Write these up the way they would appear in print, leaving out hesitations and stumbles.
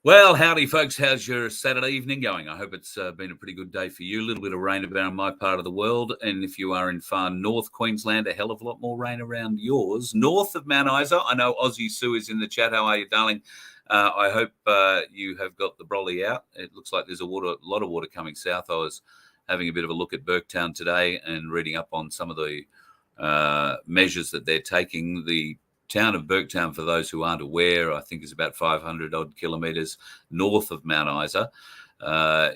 Well, howdy, folks. How's your Saturday evening going? I hope it's been a pretty good day for you. A little bit of rain around my part of the world. And if you are in far north Queensland, a hell of a lot more rain around yours. North of Mount Isa, I know Aussie Sue is in the chat. How are you, darling? I hope you have got the brolly out. It looks like there's a lot of water coming south. I was having a bit of a look at Burketown today and reading up on some of the measures that they're taking. The town of Burketown, for those who aren't aware, I think is about 500 odd kilometres north of Mount Isa.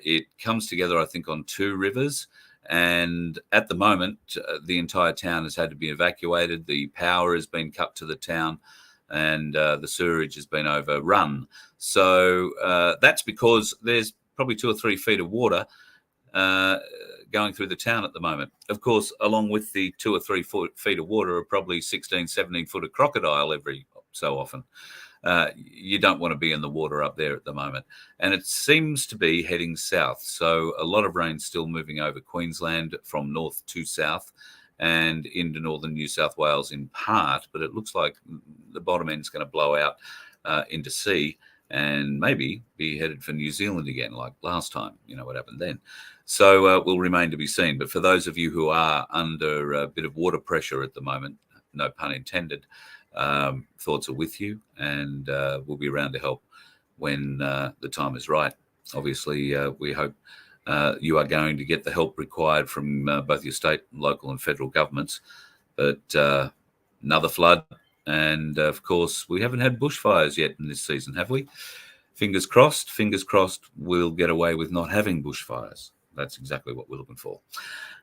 It comes together, I think, on two rivers. And at the moment, the entire town has had to be evacuated. The power has been cut to the town and the sewerage has been overrun. So that's because there's probably 2 or 3 feet of water going through the town at the moment. Of course, along with the 2 or 3 feet of water are probably 16, 17 foot of crocodile every so often. You don't want to be in the water up there at the moment. And it seems to be heading south. So a lot of rain still moving over Queensland from north to south and into northern New South Wales in part. But it looks like the bottom end's going to blow out into sea and maybe be headed for New Zealand again, like last time. You know what happened then. So will remain to be seen. But for those of you who are under a bit of water pressure at the moment, no pun intended, thoughts are with you, and we'll be around to help when the time is right. Obviously, we hope you are going to get the help required from both your state, local and federal governments. But another flood. And, of course, we haven't had bushfires yet in this season, have we? Fingers crossed, we'll get away with not having bushfires. That's exactly what we're looking for.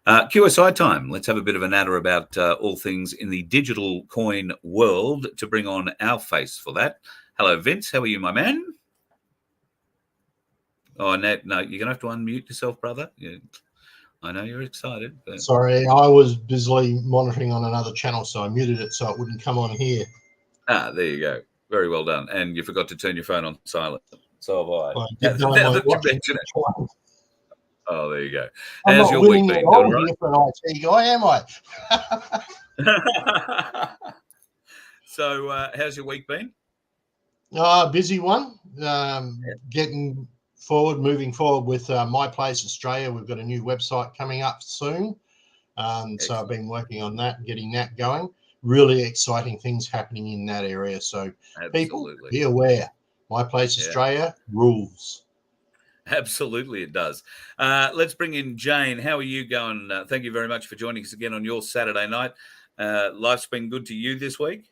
QSI time. Let's have a bit of a natter about all things in the digital coin world to bring on our face for that. Hello, Vince. How are you, my man? Oh, no, you're going to have to unmute yourself, brother. Yeah. I know you're excited. But... Sorry, I was busily monitoring on another channel, so I muted it so it wouldn't come on here. Ah, there you go. Very well done. And you forgot to turn your phone on silent. So have I. Well, Oh, there you go. I'm How's not your week been? Doing right? For an IT guy, am I? So, how's your week been? Busy one. Moving forward with My Place Australia. We've got a new website coming up soon. So I've been working on that, getting that going. Really exciting things happening in that area. So people, be aware. My Place Australia rules. Absolutely, it does. Let's bring in Jane. How are you going? Thank you very much for joining us again on your Saturday night. Life's been good to you this week?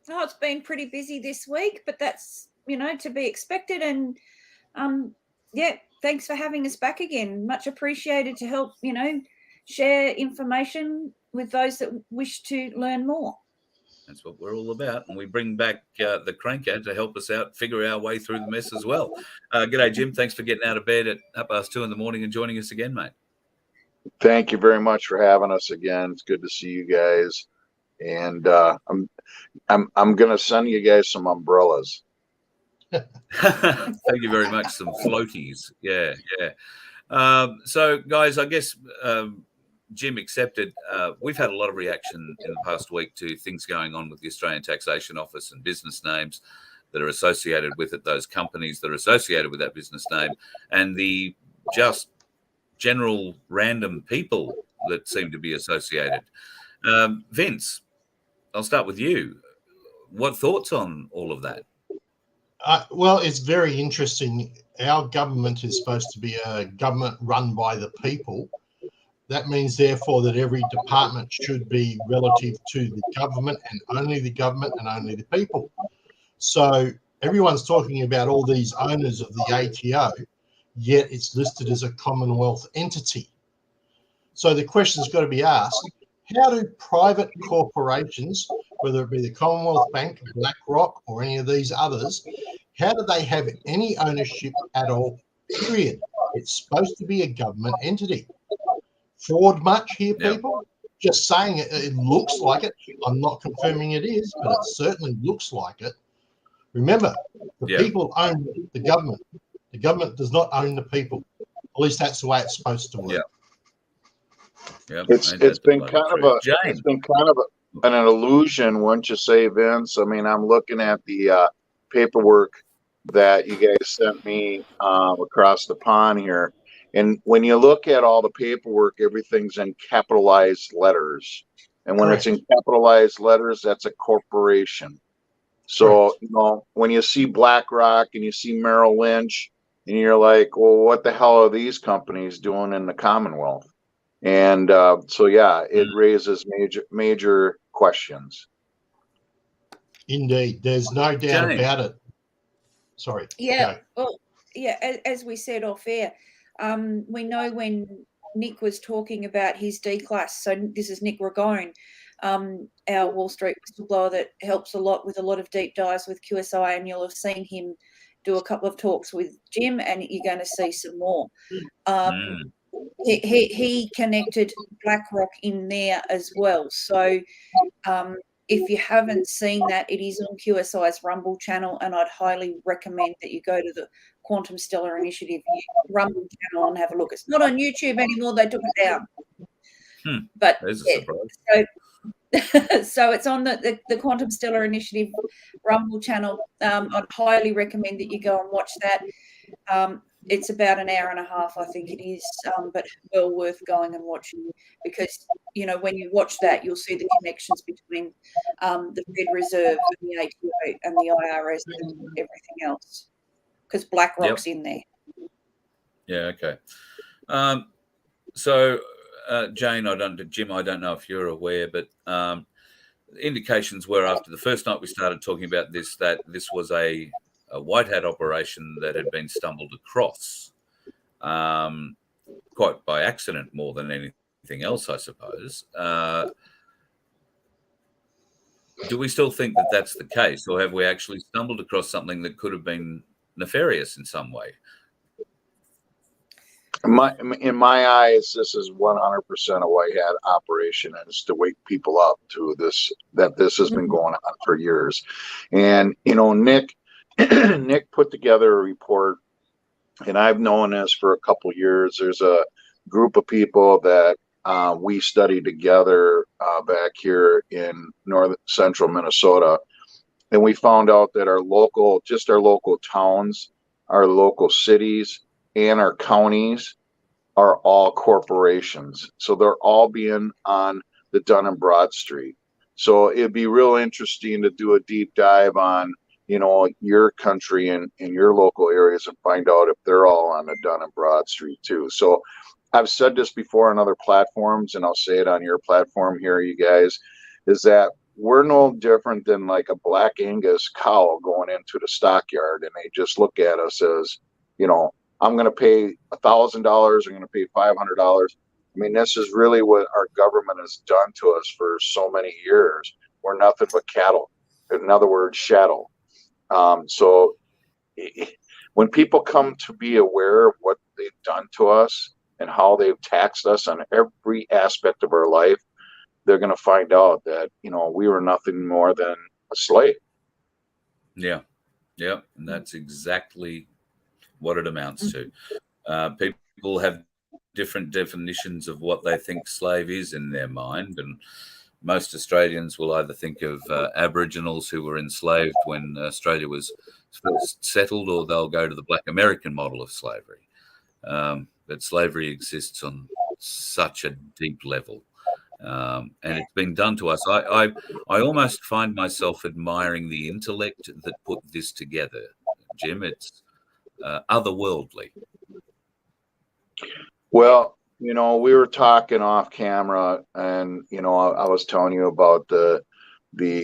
Oh, it's been pretty busy this week, but that's, to be expected. And, thanks for having us back again. Much appreciated to help, share information with those that wish to learn more. That's what we're all about. And we bring back the cranker to help us out, figure our way through the mess as well. G'day, Jim. Thanks for getting out of bed at 2:30 in the morning and joining us again, mate. Thank you very much for having us again. It's good to see you guys. And I'm going to send you guys some umbrellas. Thank you very much. Some floaties. Yeah. So, guys, I guess Jim accepted. We've had a lot of reaction in the past week to things going on with the Australian Taxation Office and business names that are associated with it, those companies that are associated with that business name, and the just general random people that seem to be associated. Vince, I'll start with you. What thoughts on all of that? Well, it's very interesting. Our government is supposed to be a government run by the people. That means, therefore, that every department should be relative to the government and only the people. So everyone's talking about all these owners of the ATO, yet it's listed as a Commonwealth entity. So the question's got to be asked, how do private corporations, whether it be the Commonwealth Bank, BlackRock, or any of these others, how do they have any ownership at all, period? It's supposed to be a government entity. Fraud much here, people? Just saying it looks like it. I'm not confirming it is, but it certainly looks like it. Remember, the people own the government. The government does not own the people. At least that's the way it's supposed to work. It's been kind of an illusion, wouldn't you say, Vince? I mean, I'm looking at the paperwork that you guys sent me across the pond here. And when you look at all the paperwork, everything's in capitalized letters. And when it's in capitalized letters, that's a corporation. So, you know, when you see BlackRock and you see Merrill Lynch, and you're like, well, what the hell are these companies doing in the Commonwealth? And so, yeah, it raises major questions. Indeed, there's no doubt Jane. about it. Sorry. Yeah, Go. well, yeah, as we said off air, we know when Nick was talking about his D-class, so this is Nick Ragone, our Wall Street whistleblower that helps a lot with a lot of deep dives with QSI, and you'll have seen him do a couple of talks with Jim, and you're going to see some more. He connected BlackRock in there as well. So if you haven't seen that, it is on QSI's Rumble channel, and I'd highly recommend that you go to the Quantum Stellar Initiative Rumble channel and have a look. It's not on YouTube anymore; they took it down. But There's a yeah, surprise. so it's on the Quantum Stellar Initiative Rumble channel. I'd highly recommend that you go and watch that. It's about an hour and a half, I think it is, but well worth going and watching, because, you know, when you watch that, you'll see the connections between the Fed Reserve and the ATO and the IRS and everything else, because BlackRock's in there. Yeah, okay. So, Jane, Jim, I don't know if you're aware, but indications were after the first night we started talking about this, that this was a white hat operation that had been stumbled across, quite by accident more than anything else, I suppose. Do we still think that that's the case, or have we actually stumbled across something that could have been nefarious in some way? In my eyes, this is 100% a white hat operation, and it's to wake people up to this, that this has been going on for years. And, you know, Nick put together a report, and I've known this for a couple of years. There's a group of people that we studied together back here in north central Minnesota, and we found out that our local towns, our local cities, and our counties are all corporations. So they're all being on the Dun and Bradstreet. So it'd be real interesting to do a deep dive on, you know, your country and your local areas and find out if they're all on the Dun and Bradstreet too. So I've said this before on other platforms, and I'll say it on your platform here, you guys, is that we're no different than like a Black Angus cow going into the stockyard, and they just look at us as, you know, I'm going to pay $1,000, I'm going to pay $500. I mean, this is really what our government has done to us for so many years. We're nothing but cattle. In other words, chattel. So when people come to be aware of what they've done to us and how they've taxed us on every aspect of our life, they're going to find out that, you know, we were nothing more than a slave. Yeah. Yeah. And that's exactly what it amounts to. People have different definitions of what they think slave is in their mind, and most Australians will either think of Aboriginals who were enslaved when Australia was first settled, or they'll go to the Black American model of slavery. But slavery exists on such a deep level, and it's been done to us. I almost find myself admiring the intellect that put this together, Jim. It's otherworldly. Well, you know, we were talking off camera, and, you know, I was telling you about the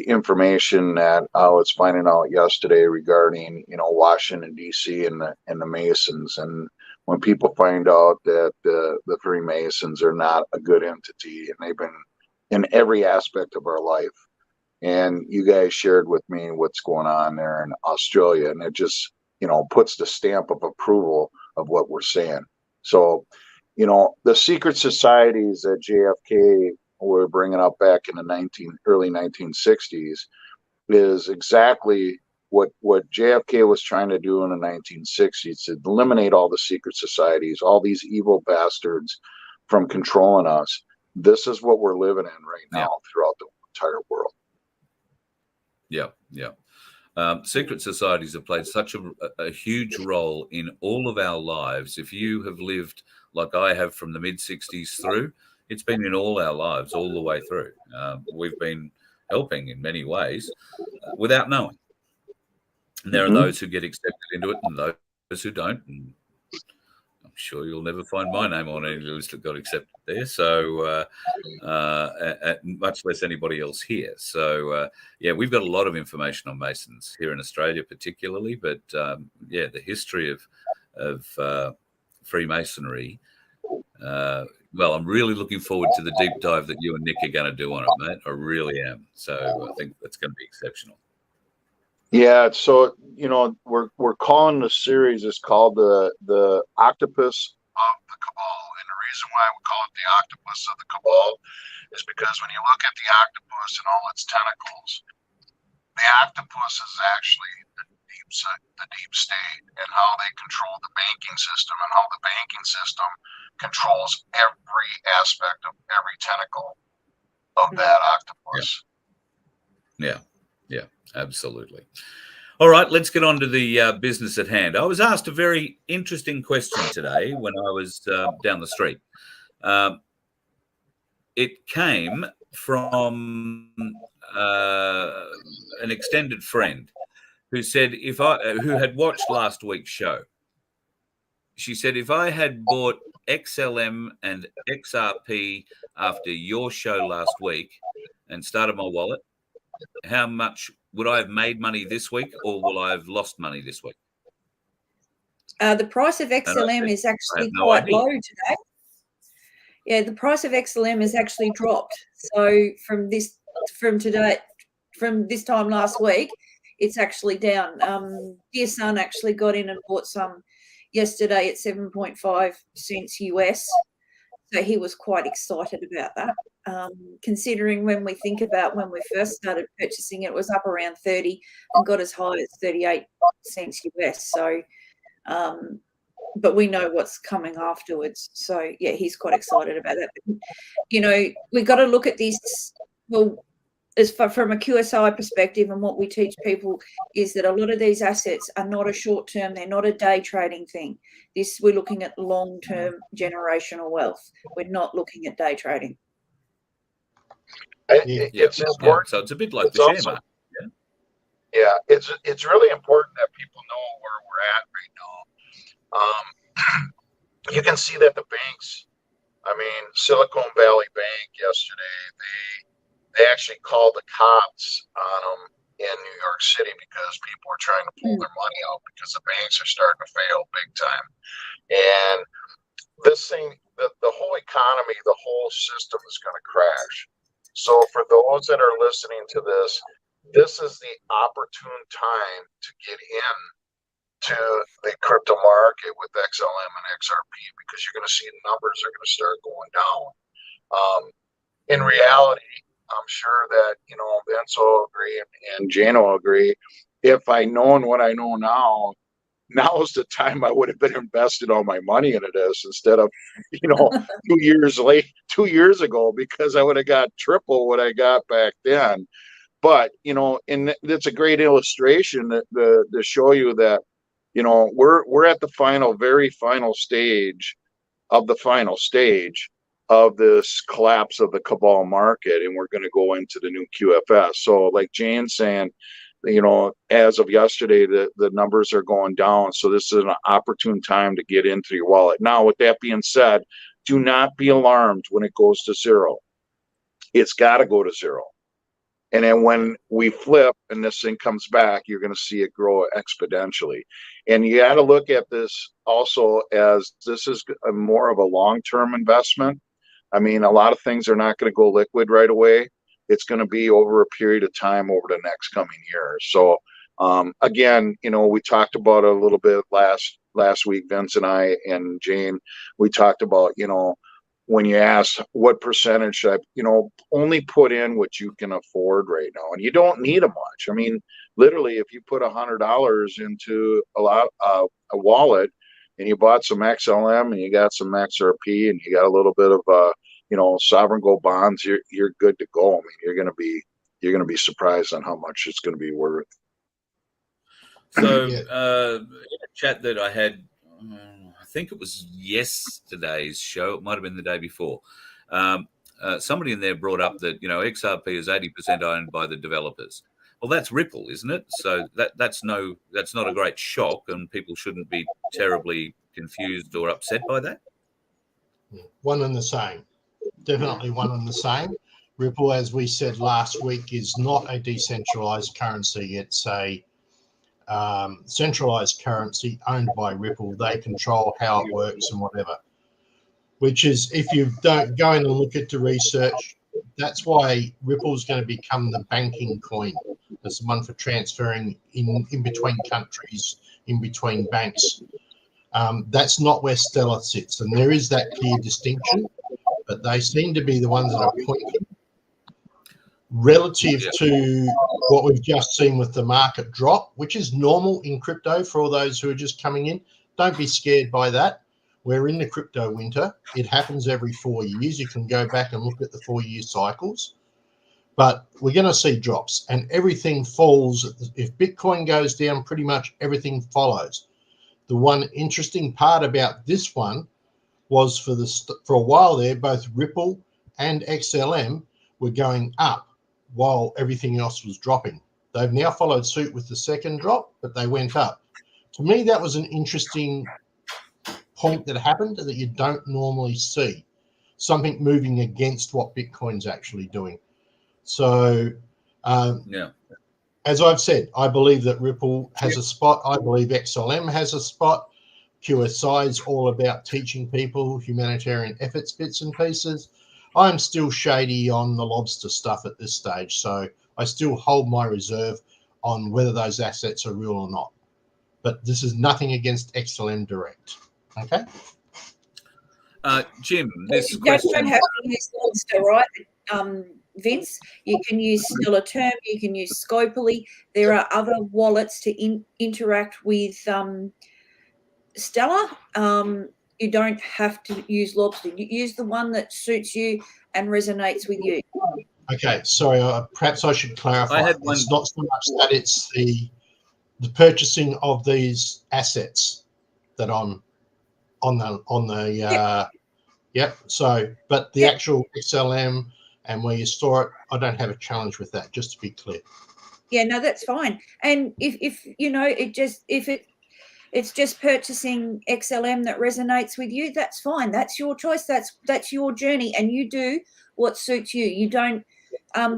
information that I was finding out yesterday regarding, you know, Washington, D.C. and the Masons. And when people find out that the Freemasons are not a good entity, and they've been in every aspect of our life, and you guys shared with me what's going on there in Australia, and it just, you know, puts the stamp of approval of what we're saying. So, you know, the secret societies that JFK were bringing up back in the early 1960s is exactly what JFK was trying to do in the 1960s, to eliminate all the secret societies, all these evil bastards from controlling us. This is what we're living in right now throughout the entire world. Yeah, yeah. Secret societies have played such a huge role in all of our lives. If you have lived like I have from the mid-60s through, it's been in all our lives, all the way through. We've been helping in many ways without knowing. And there are those who get accepted into it and those who don't. And I'm sure you'll never find my name on any list that got accepted there. So much less anybody else here. So yeah, we've got a lot of information on Masons here in Australia, particularly. But yeah, the history of Freemasonry. Well, I'm really looking forward to the deep dive that you and Nick are going to do on it, mate. I really am. So I think that's going to be exceptional. Yeah, so we're calling the series is called the Octopus of the Cabal, and the reason why we call it the Octopus of the Cabal is because when you look at the octopus and all its tentacles, the octopus is actually the deep state and how they control the banking system and how the banking system controls every aspect of every tentacle of that octopus. Yeah, absolutely. All right, let's get on to the business at hand. I was asked a very interesting question today when I was down the street. It came from an extended friend who said, who had watched last week's show. She said, if I had bought XLM and XRP after your show last week and started my wallet, how much would I have made money this week, or will I have lost money this week? The price of XLM is actually quite low today. Yeah, the price of XLM has actually dropped. So from this time last week, it's actually down. Dear son actually got in and bought some yesterday at 7.5 cents US. So he was quite excited about that. Considering when we think about when we first started purchasing it was up around 30 and got as high as 38 cents US. So, but we know what's coming afterwards. So yeah, he's quite excited about that. But, we've got to look at this. Well, from a QSI perspective, and what we teach people is that a lot of these assets are not a short term, they're not a day trading thing. We're looking at long-term generational wealth. We're not looking at day trading. It's important. So it's a bit like the share market. Yeah, it's really important that people know where we're at right now. You can see that the banks, Silicon Valley Bank yesterday, they actually called the cops on them in New York City because people were trying to pull their money out because the banks are starting to fail big time. And this thing, the whole economy, the whole system is going to crash. So for those that are listening to this, this is the opportune time to get in to the crypto market with XLM and XRP, because you're going to see numbers are going to start going down. In reality, I'm sure that, Vince will agree and Jane will agree. If I known what I know now is the time I would have been invested all my money into this instead of, 2 years ago, because I would have got triple what I got back then. But, and it's a great illustration to show you that, we're at the very final stage of this collapse of the cabal market, and we're going to go into the new QFS. So like Jane's saying, as of yesterday, the numbers are going down. So this is an opportune time to get into your wallet. Now, with that being said, do not be alarmed when it goes to zero. It's got to go to zero. And then when we flip and this thing comes back, you're going to see it grow exponentially. And you got to look at this also as this is more of a long-term investment. A lot of things are not going to go liquid right away. It's going to be over a period of time over the next coming years. So again, we talked about it a little bit last week, Vince and I and Jane, we talked about, when you ask what percentage should I, only put in what you can afford right now. And you don't need a much. Literally, if you put $100 into a wallet and you bought some XLM and you got some XRP and you got a little bit of, sovereign gold bonds, you're good to go. You're going to be surprised on how much it's going to be worth. So, Yeah. in a chat that I had, I think it was yesterday's show, it might have been the day before. Somebody in there brought up that, XRP is 80% owned by the developers. Well, that's Ripple, isn't it? So that's not a great shock, and people shouldn't be terribly confused or upset by that. One and the same. Definitely one and the same. Ripple, as we said last week, is not a decentralized currency. It's a centralized currency owned by Ripple. They control how it works and whatever. Which is, if you don't go in and look at the research, that's why Ripple is going to become the banking coin. It's the one for transferring in between countries, in between banks. That's not where Stellar sits, and there is that clear distinction, but they seem to be the ones that are pointing relative to what we've just seen with the market drop, which is normal in crypto for all those who are just coming in. Don't be scared by that. We're in the crypto winter. It happens every 4 years. You can go back and look at the 4-year cycles. But we're going to see drops, and everything falls. If Bitcoin goes down, pretty much everything follows. The one interesting part about this one was for a while there, both Ripple and XLM were going up while everything else was dropping. They've now followed suit with the second drop, but they went up. To me, that was an interesting point that happened that you don't normally see. Something moving against what Bitcoin's actually doing. So, as I've said, I believe that Ripple has a spot. I believe XLM has a spot. QSI is all about teaching people humanitarian efforts, bits and pieces. I'm still shady on the lobster stuff at this stage, so I still hold my reserve on whether those assets are real or not. But this is nothing against XLM Direct. Okay? Jim, this you question... don't have to use lobster, right? Vince, you can use Stellar Term, you can use Scopely. There are other wallets to interact with Stellar. You don't have to use lobster. You use the one that suits you and resonates with you. Okay, sorry. Perhaps I should clarify. It's not so much that it's the purchasing of these assets that I'm on the yep. So, but the actual XLM and where you store it, I don't have a challenge with that. Just to be clear. Yeah, no, that's fine. And if it's just purchasing XLM that resonates with you, that's fine. That's your choice. That's your journey, and you do what suits you. You don't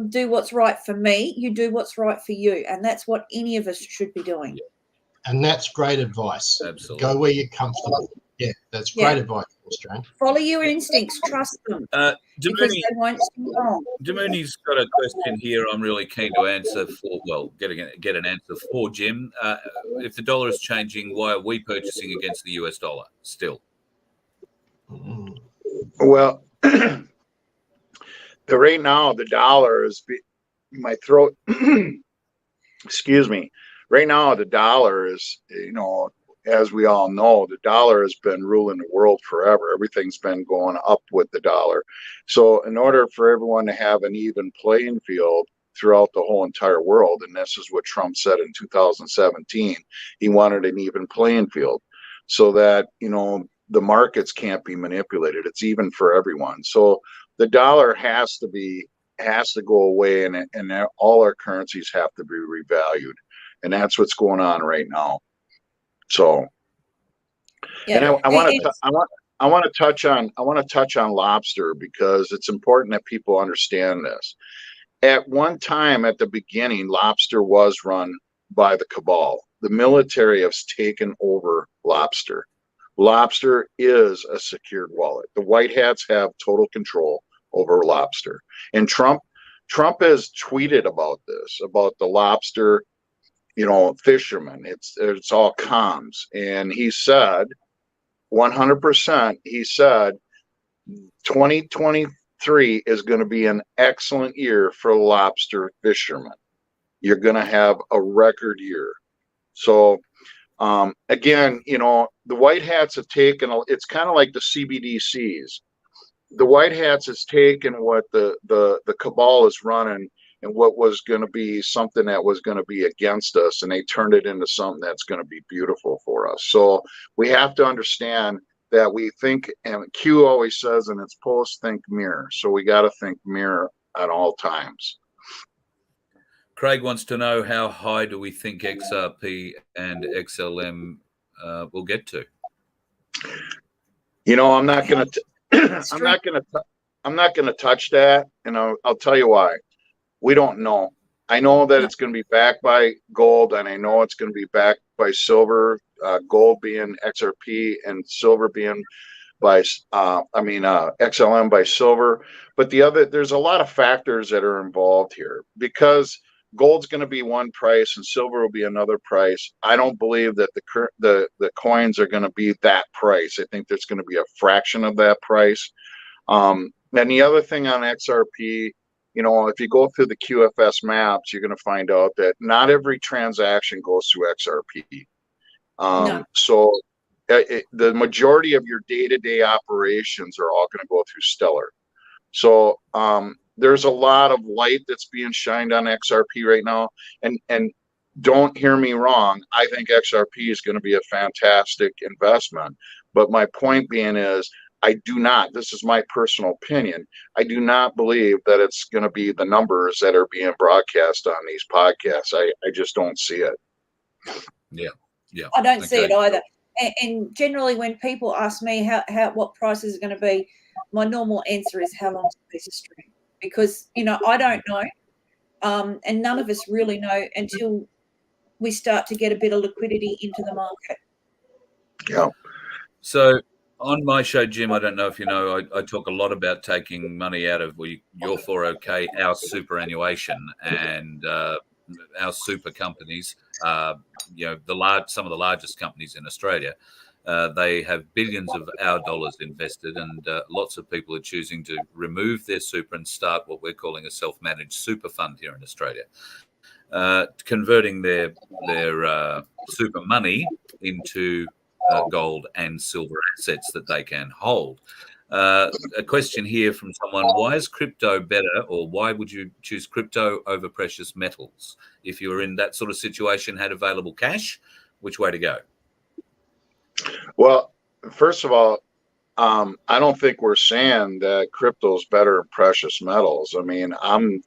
do what's right for me. You do what's right for you, and that's what any of us should be doing. And that's great advice. Absolutely. Go where you're comfortable. Yeah, that's great advice, Australian. Follow your instincts. Trust them. Because they won't do wrong. Damuni's got a question here I'm really keen to answer get an answer for Jim. If the dollar is changing, why are we purchasing against the US dollar still? Well, right now the dollar is my throat. Excuse me. Right now the dollar is, as we all know, the dollar has been ruling the world forever. Everything's been going up with the dollar. So in order for everyone to have an even playing field throughout the whole entire world, and this is what Trump said in 2017, he wanted an even playing field so that, the markets can't be manipulated. It's even for everyone. So the dollar has to go away, and all our currencies have to be revalued. And that's what's going on right now. So, and I want to touch on lobster, because it's important that people understand this. At one time, at the beginning, lobster was run by the cabal. The military has taken over lobster. Lobster is a secured wallet. The white hats have total control over lobster. And Trump has tweeted about this, about the lobster, fishermen. It's all comms. And he said, 100%, he said, 2023 is going to be an excellent year for lobster fishermen. You're going to have a record year. So, again, the white hats have taken, it's kind of like the CBDCs. The white hats has taken what the cabal is running and what was going to be something that was going to be against us, and they turned it into something that's going to be beautiful for us. So we have to understand that we think, and Q always says in its post, think mirror. So we got to think mirror at all times. Craig wants to know, how high do we think XRP and XLM will get to? You know, I'm not going to, I'm not going to touch that. And I'll tell you why. We don't know. I know that it's going to be backed by gold, and I know it's going to be backed by silver, gold being XRP and silver being by, XLM by silver. But there's a lot of factors that are involved here, because gold's going to be one price and silver will be another price. I don't believe that the coins are going to be that price. I think there's going to be a fraction of that price. And the other thing on XRP, you know, if you go through the QFS maps, you're going to find out that not every transaction goes through XRP. No. So the majority of your day-to-day operations are all going to go through Stellar. So there's a lot of light that's being shined on XRP right now. And don't hear me wrong, I think XRP is going to be a fantastic investment. But my point being is, I do not, this is my personal opinion, I do not believe that it's going to be the numbers that are being broadcast on these podcasts. I just don't see it. Yeah. I don't see it either. And generally, when people ask me what price is going to be, my normal answer is, how long's a piece of string? Because, you know, I don't know. And none of us really know until we start to get a bit of liquidity into the market. Yeah. So on my show, Jim, I don't know if you know, I talk a lot about taking money out of your 401k, our superannuation, and our super companies. You know, some of the largest companies in Australia. They have billions of our dollars invested, and lots of people are choosing to remove their super and start what we're calling a self-managed super fund here in Australia, converting their super money into gold and silver assets that they can hold. A question here from someone: why is crypto better, or why would you choose crypto over precious metals? If you were in that sort of situation, had available cash, which way to go? Well, first of all, I don't think we're saying that crypto is better than precious metals. I mean, I'm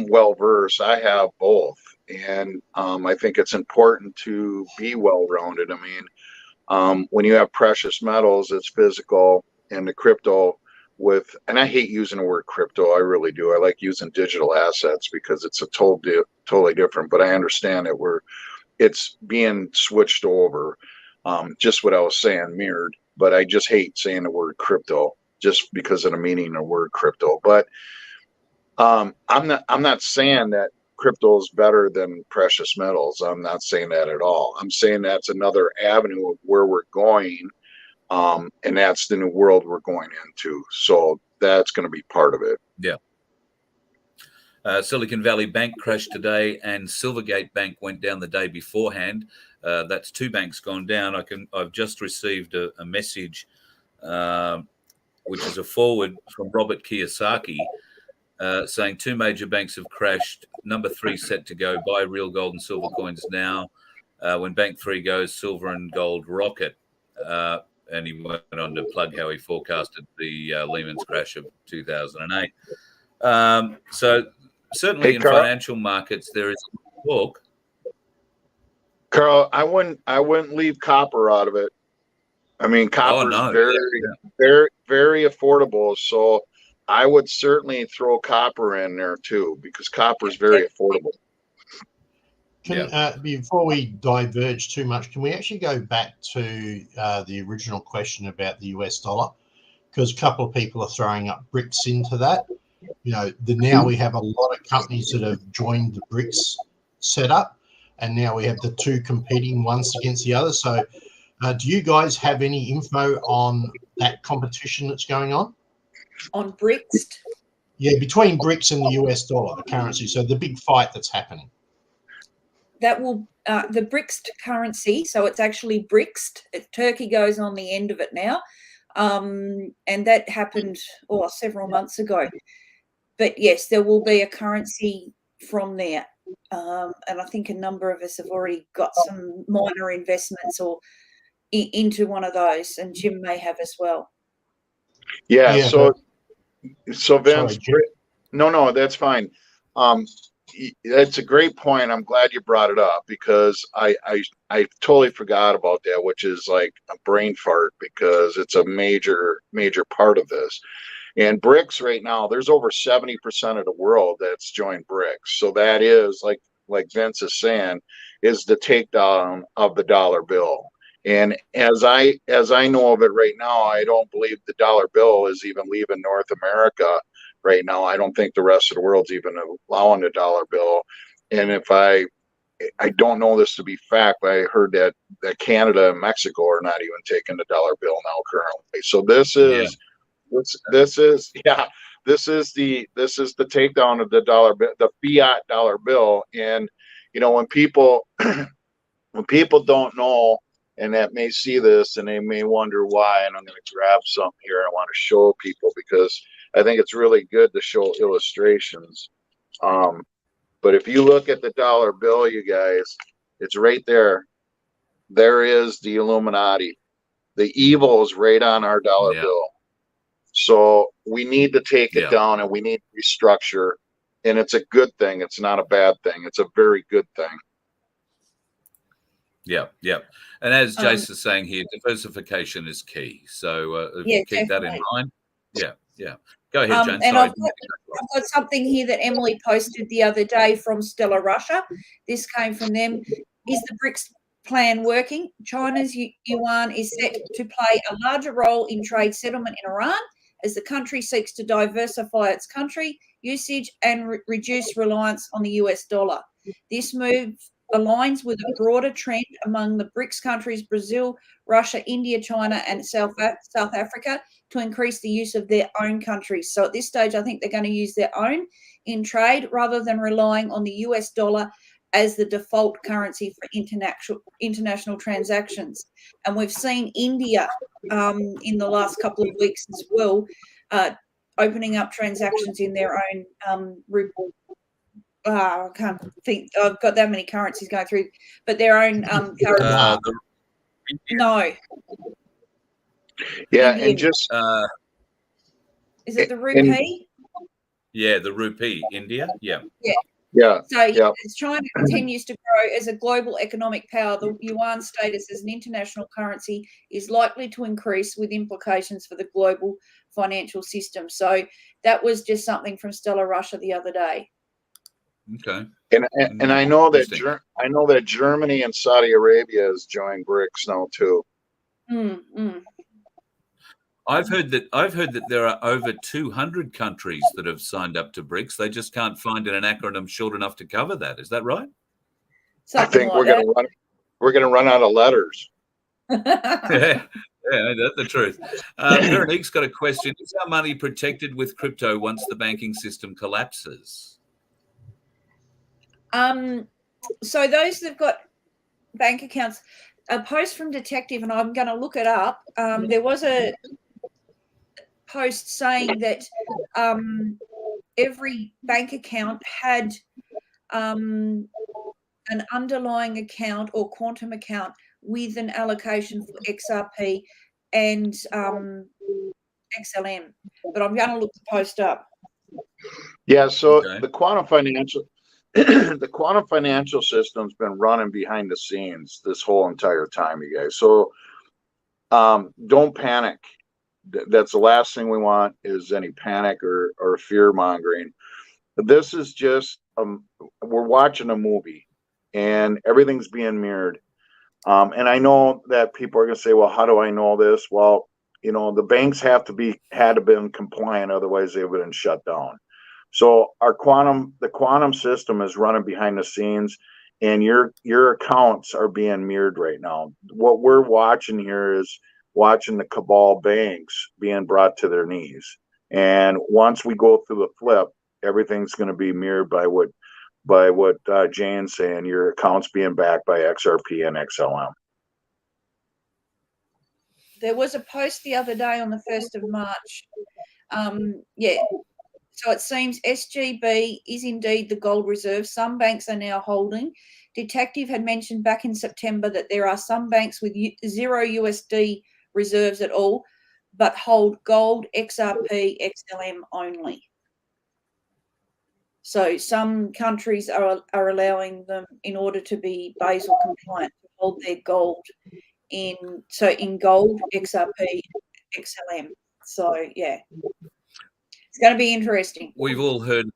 well versed. I have both, and I think it's important to be well rounded. I mean, when you have precious metals, it's physical, and the crypto and I hate using the word crypto. I really do. I like using digital assets because it's a totally different. But I understand that it's being switched over. Just what I was saying, mirrored, but I just hate saying the word crypto just because of the meaning of the word crypto. But I'm not saying that crypto is better than precious metals. I'm not saying that at all. I'm saying that's another avenue of where we're going, and that's the new world we're going into. So that's going to be part of it. Yeah. Silicon Valley Bank crashed today, and Silvergate Bank went down the day beforehand. That's two banks gone down. I've just received a message, which is a forward from Robert Kiyosaki, saying two major banks have crashed. Number 3 set to go. Buy real gold and silver coins now. When Bank 3 goes, silver and gold rocket. And he went on to plug how he forecasted the Lehman's crash of 2008. So certainly in Carl, financial markets, there is talk. Carl, I wouldn't leave copper out of it. I mean, copper is very, very affordable. So I would certainly throw copper in there too, because copper is very affordable. Before we diverge too much, can we actually go back to the original question about the US dollar? Because a couple of people are throwing up BRICS into that. You know, now we have a lot of companies that have joined the BRICS setup, and now we have the two competing ones against the other. So do you guys have any info on that competition that's going on? On BRICS? Yeah, between BRICS and the US dollar, the currency. So the big fight that's happening. That will the BRICS currency. So it's actually BRICS. Turkey goes on the end of it now, and that happened several months ago. but yes, there will be a currency from there. And I think a number of us have already got some minor investments or into one of those, and Jim may have as well. Yeah. So Vince, sorry, Jim. no, that's fine. That's a great point. I'm glad you brought it up because I totally forgot about that, which is like a brain fart because it's a major part of this. And BRICS right now, there's over 70% of the world that's joined BRICS. So that is like Vince is saying, is the takedown of the dollar bill. And as I know of it right now, I don't believe the dollar bill is even leaving North America right now. I don't think the rest of the world's even allowing the dollar bill. And if I don't know this to be fact, but I heard that Canada and Mexico are not even taking the dollar bill now currently. So this is the takedown of the dollar bill, the fiat dollar bill. And you know, when people don't know and that may see this and they may wonder why, and I'm going to grab something here. I want to show people because I think it's really good to show illustrations. But if you look at the dollar bill, you guys, it's right there. There is the Illuminati. The evil is right on our dollar bill. So we need to take it down and we need to restructure. And it's a good thing. It's not a bad thing. It's a very good thing. Yeah. And as Jace is saying here, diversification is key. So if you keep that in mind. Yeah. Go ahead, Jane. And I've got something here that Emily posted the other day from Stella Russia. This came from them. Is the BRICS plan working? China's yuan is set to play a larger role in trade settlement in Iran as the country seeks to diversify its country usage and reduce reliance on the US dollar. This move aligns with a broader trend among the BRICS countries, Brazil, Russia, India, China, and South Africa, to increase the use of their own countries. So at this stage, I think they're going to use their own in trade rather than relying on the US dollar as the default currency for international transactions. And we've seen India in the last couple of weeks as well, opening up transactions in their own ruble. I can't think I've got that many currencies going through, but their own currency. No. Yeah, Indian. and just is it the rupee? Yeah, the rupee, India. Yeah. So as China continues to grow as a global economic power, the yuan status as an international currency is likely to increase with implications for the global financial system. So that was just something from Stella Russia the other day. Okay. And I know that Germany and Saudi Arabia has joined BRICS now too. I've heard that there are over 200 countries that have signed up to BRICS. They just can't find an acronym short enough to cover that. Is that right? Something I think like we're going to run out of letters. Yeah, that's the truth. Veronique's got a question. Is our money protected with crypto once the banking system collapses? So those that've got bank accounts, a post from Detective, and I'm going to look it up. There was a post saying that every bank account had an underlying account or quantum account with an allocation for XRP and XLM. But I'm going to look the post up. Yeah, so the quantum financial system's been running behind the scenes this whole entire time, you guys. So don't panic. That's the last thing we want is any panic or fear mongering. This is just we're watching a movie and everything's being mirrored. And I know that people are going to say, well, how do I know this? Well, you know, the banks had to been compliant, otherwise they would have been shut down. So the quantum system is running behind the scenes, and your accounts are being mirrored right now. What we're watching here is watching the cabal banks being brought to their knees. And once we go through the flip, everything's going to be mirrored by what Jane's saying, your accounts being backed by XRP and XLM. There was a post the other day on the 1st of March. So it seems SGB is indeed the gold reserve. Some banks are now holding. Detective had mentioned back in September that there are some banks with zero USD reserves at all, but hold gold, XRP, XLM only. So some countries are allowing them, in order to be Bazel compliant, to hold their gold in gold, XRP, XLM. So yeah, it's going to be interesting. We've all heard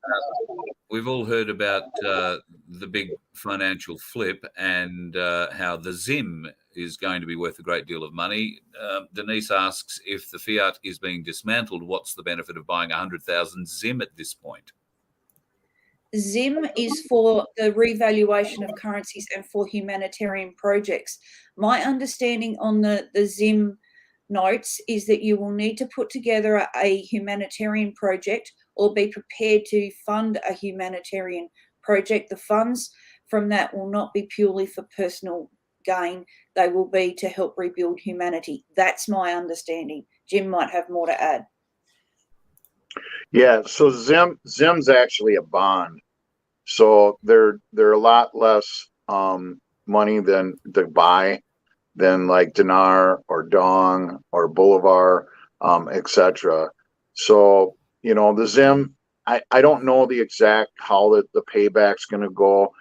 about the big financial flip and how the Zim is going to be worth a great deal of money. Denise asks, if the fiat is being dismantled, what's the benefit of buying 100,000 Zim at this point? Zim is for the revaluation of currencies and for humanitarian projects. My understanding on the Zim notes is that you will need to put together a humanitarian project or be prepared to fund a humanitarian project. The funds from that will not be purely for personal gain. They will be to help rebuild humanity. That's my understanding. Jim might have more to add. Yeah, so Zim's actually a bond, so they're a lot less money than to buy than like dinar or dong or bolivar, etc. So the Zim, I don't know the exact how the payback's going to go.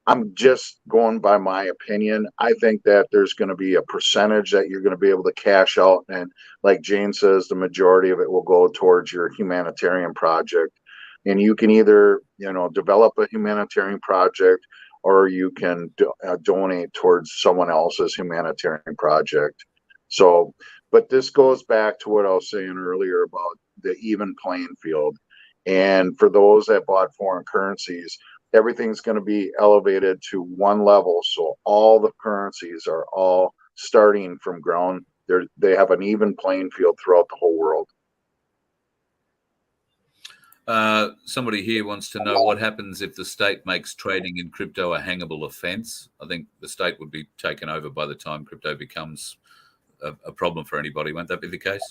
I'm just going by my opinion. I think that there's going to be a percentage that you're going to be able to cash out. And like Jane says, the majority of it will go towards your humanitarian project. And you can either, develop a humanitarian project, or you can donate towards someone else's humanitarian project. So, but this goes back to what I was saying earlier about the even playing field. And for those that bought foreign currencies, everything's going to be elevated to one level. So all the currencies are all starting from ground. They have an even playing field throughout the whole world. Somebody here wants to know what happens if the state makes trading in crypto a hangable offence. I think the state would be taken over by the time crypto becomes a problem for anybody. Won't that be the case?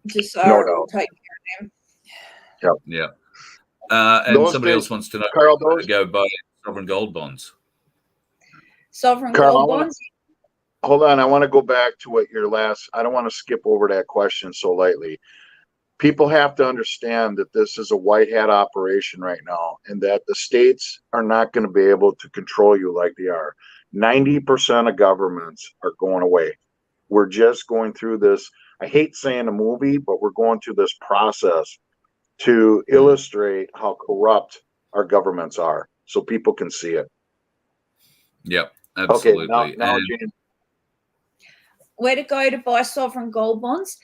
Just No doubt. take care of them. Yep. Yeah. And somebody else wants to know, Carl, to go buy sovereign gold bonds. Sovereign Carl, gold bonds. Hold on. I want to go back to what I don't want to skip over that question so lightly. People have to understand that this is a white hat operation right now, and that the states are not going to be able to control you like they are. 90% of governments are going away. We're just going through this. I hate saying a movie, but we're going through this process to illustrate how corrupt our governments are, so people can see it. Yep, absolutely. Okay, now Jane. Where to go to buy sovereign gold bonds?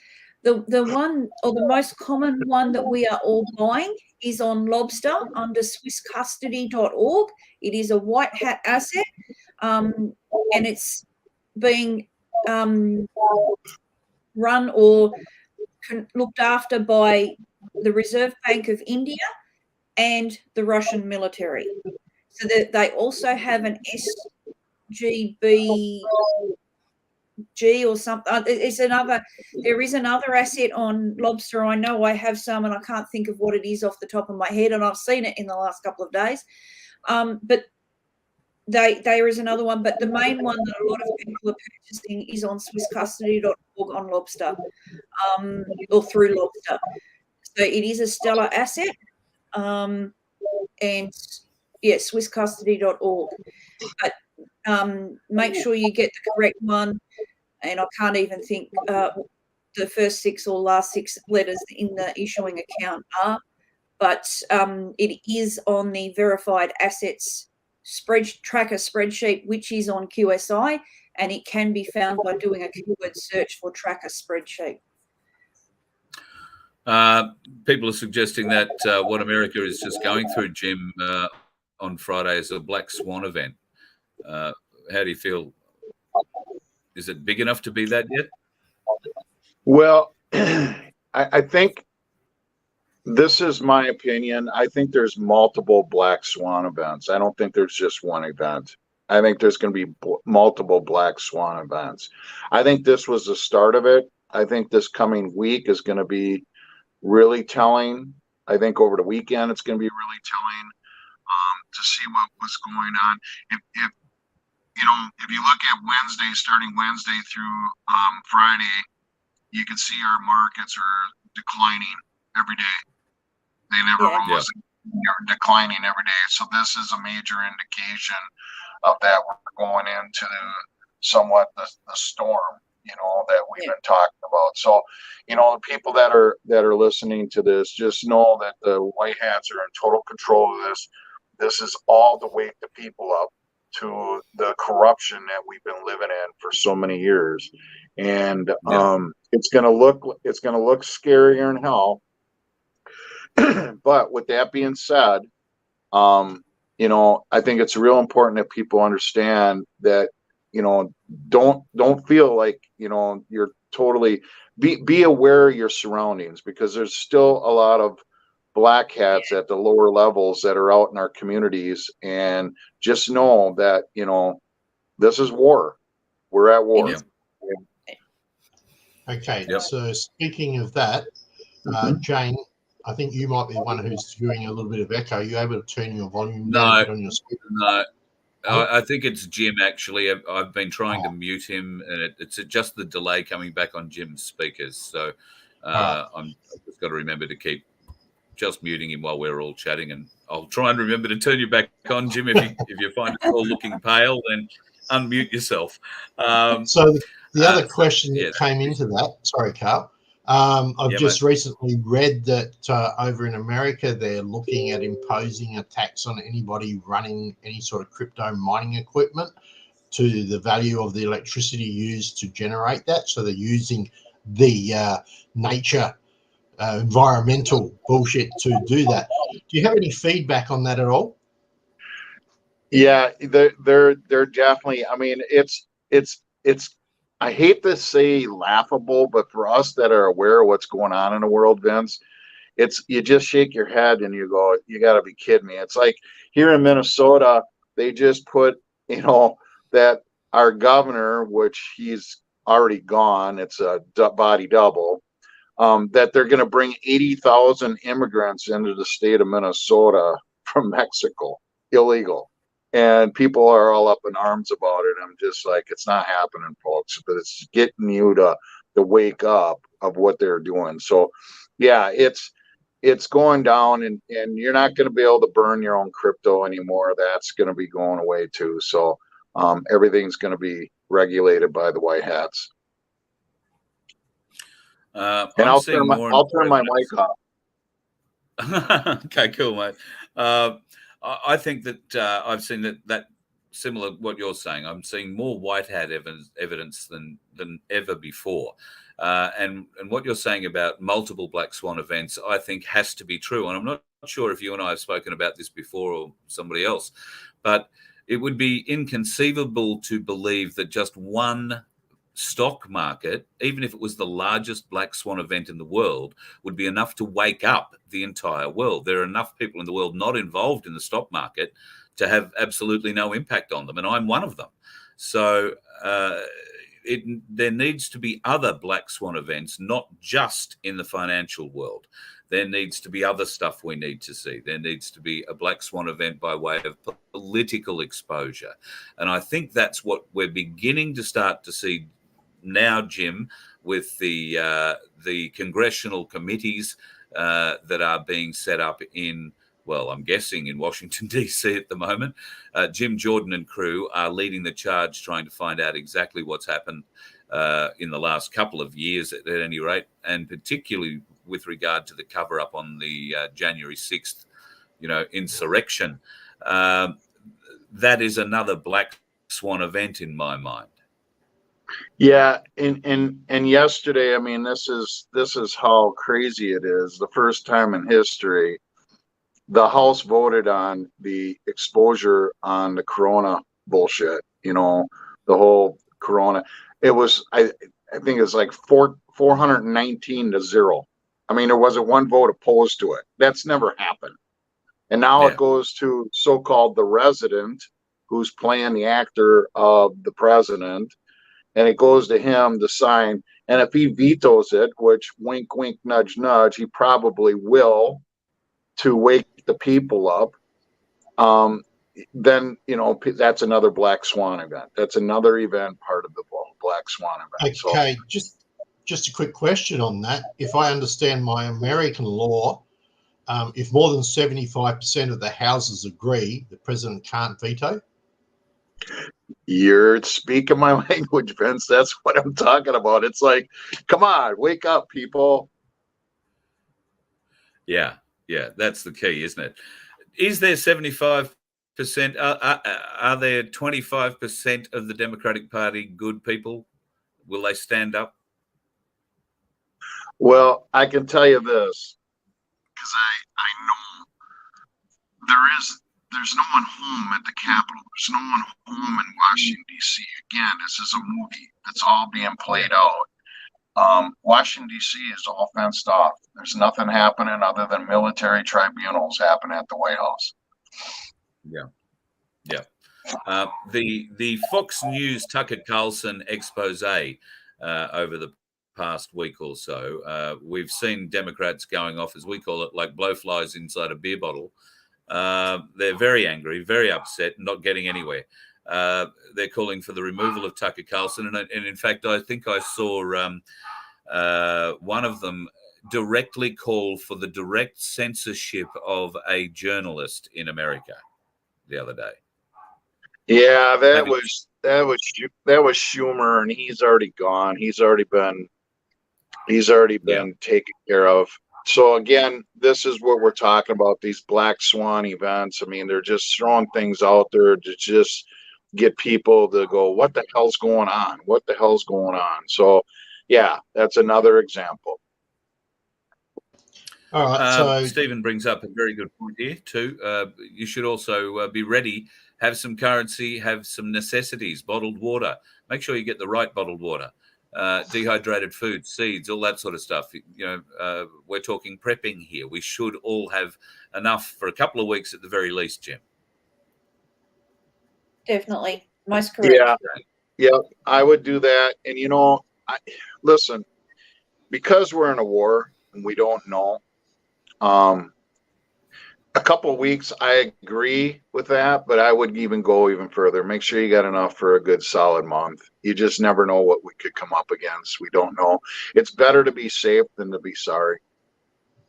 The one, or the most common one that we are all buying, is on Lobster under swisscustody.org. It is a white hat asset, and it's being run or looked after by the Reserve Bank of India and the Russian military. So that they also have an SGBG or something. There is another asset on Lobster. I know I have some, and I can't think of what it is off the top of my head, and I've seen it in the last couple of days. But there is another one, but the main one that a lot of people are purchasing is on swisscustody.org on Lobster, or through Lobster. So it is a stellar asset, and yeah, swisscustody.org. But make sure you get the correct one, and I can't even think the first 6 or last 6 letters in the issuing account are, but it is on the verified assets tracker spreadsheet, which is on QSI, and it can be found by doing a keyword search for tracker spreadsheet. People are suggesting that what America is just going through, Jim, on Friday is a black swan event. How do you feel? Is it big enough to be that yet? Well, I think this is my opinion. I think there's multiple black swan events. I don't think there's just one event. I think there's going to be multiple black swan events. I think this was the start of it. I think this coming week is going to be really telling I think over the weekend it's going to be really telling to see what was going on. If if you look at Wednesday, starting Wednesday through Friday, you can see our markets are declining every day. They never rose. They're declining every day. So this is a major indication of that we're going into somewhat the storm, that we've been talking about. So, the people that are listening to this, just know that the white hats are in total control of this. This is all to wake the people up to the corruption that we've been living in for so many years. And it's gonna look scarier in hell. But with that being said, I think it's real important that people understand that, don't feel like, you're totally be aware of your surroundings, because there's still a lot of black hats at the lower levels that are out in our communities. And just know that, this is war. We're at war. Okay. So speaking of that, Jane, I think you might be the one who's doing a little bit of echo. Are you able to turn your volume down on your speaker? No. I think it's Jim, actually. I've been trying to mute him, and it's just the delay coming back on Jim's speakers. So I've just got to remember to keep just muting him while we're all chatting, and I'll try and remember to turn you back on, Jim. If you find it all looking pale, then unmute yourself. So the other question that came into that, sorry, Carl, I've just recently read that over in America, they're looking at imposing a tax on anybody running any sort of crypto mining equipment to the value of the electricity used to generate that. So they're using the nature environmental bullshit to do that. Do you have any feedback on that at all? Yeah, they're definitely. I mean, it's. I hate to say laughable, but for us that are aware of what's going on in the world, Vince, you just shake your head and you go, you got to be kidding me. It's like here in Minnesota, they just put, that our governor, which he's already gone, it's a body double, that they're going to bring 80,000 immigrants into the state of Minnesota from Mexico, illegal. And people are all up in arms about it. I'm just like, it's not happening, folks, but it's getting you to wake up of what they're doing. So yeah, it's going down, and you're not going to be able to burn your own crypto anymore. That's going to be going away too. So everything's going to be regulated by the white hats. And I'll turn my mic off. Okay, cool, mate. I think that I've seen that similar what you're saying. I'm seeing more white hat evidence than ever before. And what you're saying about multiple black swan events, I think has to be true. And I'm not sure if you and I have spoken about this before or somebody else, but it would be inconceivable to believe that just one stock market, even if it was the largest black swan event in the world, would be enough to wake up the entire world. There are enough people in the world not involved in the stock market to have absolutely no impact on them, and I'm one of them. So there needs to be other black swan events, not just in the financial world. There needs to be other stuff we need to see. There needs to be a black swan event by way of political exposure. And I think that's what we're beginning to start to see now, Jim, with the congressional committees that are being set up in, well, I'm guessing in Washington, D.C. at the moment. Jim Jordan and crew are leading the charge, trying to find out exactly what's happened in the last couple of years, at any rate, and particularly with regard to the cover-up on the January 6th, insurrection. That is another black swan event in my mind. Yeah, and yesterday, I mean, this is how crazy it is. The first time in history, the House voted on the exposure on the corona bullshit. The whole corona. It was, I think it's like 419 to 0. I mean, there wasn't one vote opposed to it. That's never happened. And now it goes to so-called the resident, who's playing the actor of the president. And it goes to him to sign. And if he vetoes it, which wink, wink, nudge, nudge, he probably will, to wake the people up, then, that's another black swan event. That's another event, part of the black swan event. Okay, just a quick question on that. If I understand my American law, if more than 75% of the houses agree, the president can't veto. You're speaking my language, Vince. That's what I'm talking about. It's like, come on, wake up, people. Yeah, that's the key, isn't it? Is there 75%? Are there 25% of the Democratic Party good people? Will they stand up? Well, I can tell you this, because I know there's no one home at the Capitol. There's no one home in Washington, D.C. Again, this is a movie that's all being played out. Washington, D.C. is all fenced off. There's nothing happening other than military tribunals happening at the White House. Yeah. The Fox News Tucker Carlson expose over the past week or so, we've seen Democrats going off, as we call it, like blowflies inside a beer bottle. They're very angry, very upset, not getting anywhere. They're calling for the removal of Tucker Carlson. And in fact, I think I saw one of them directly call for the direct censorship of a journalist in America the other day. Yeah, that was Schumer, and he's already gone. He's already been taken care of. So again, this is what we're talking about, these black swan events. I mean, they're just throwing things out there to just get people to go, what the hell's going on? What the hell's going on? So yeah, that's another example. All right, so Stephen brings up a very good point here too. You should also be ready, have some currency, have some necessities, bottled water. Make sure you get the right bottled water, dehydrated food, seeds, all that sort of stuff. We're talking prepping here. We should all have enough for a couple of weeks at the very least, Jim. Definitely. Most correct. Yeah, I would do that. And, listen, because we're in a war and we don't know, a couple of weeks, I agree with that, but I would even go even further. Make sure you got enough for a good solid month. You just never know what we could come up against. We don't know. It's better to be safe than to be sorry.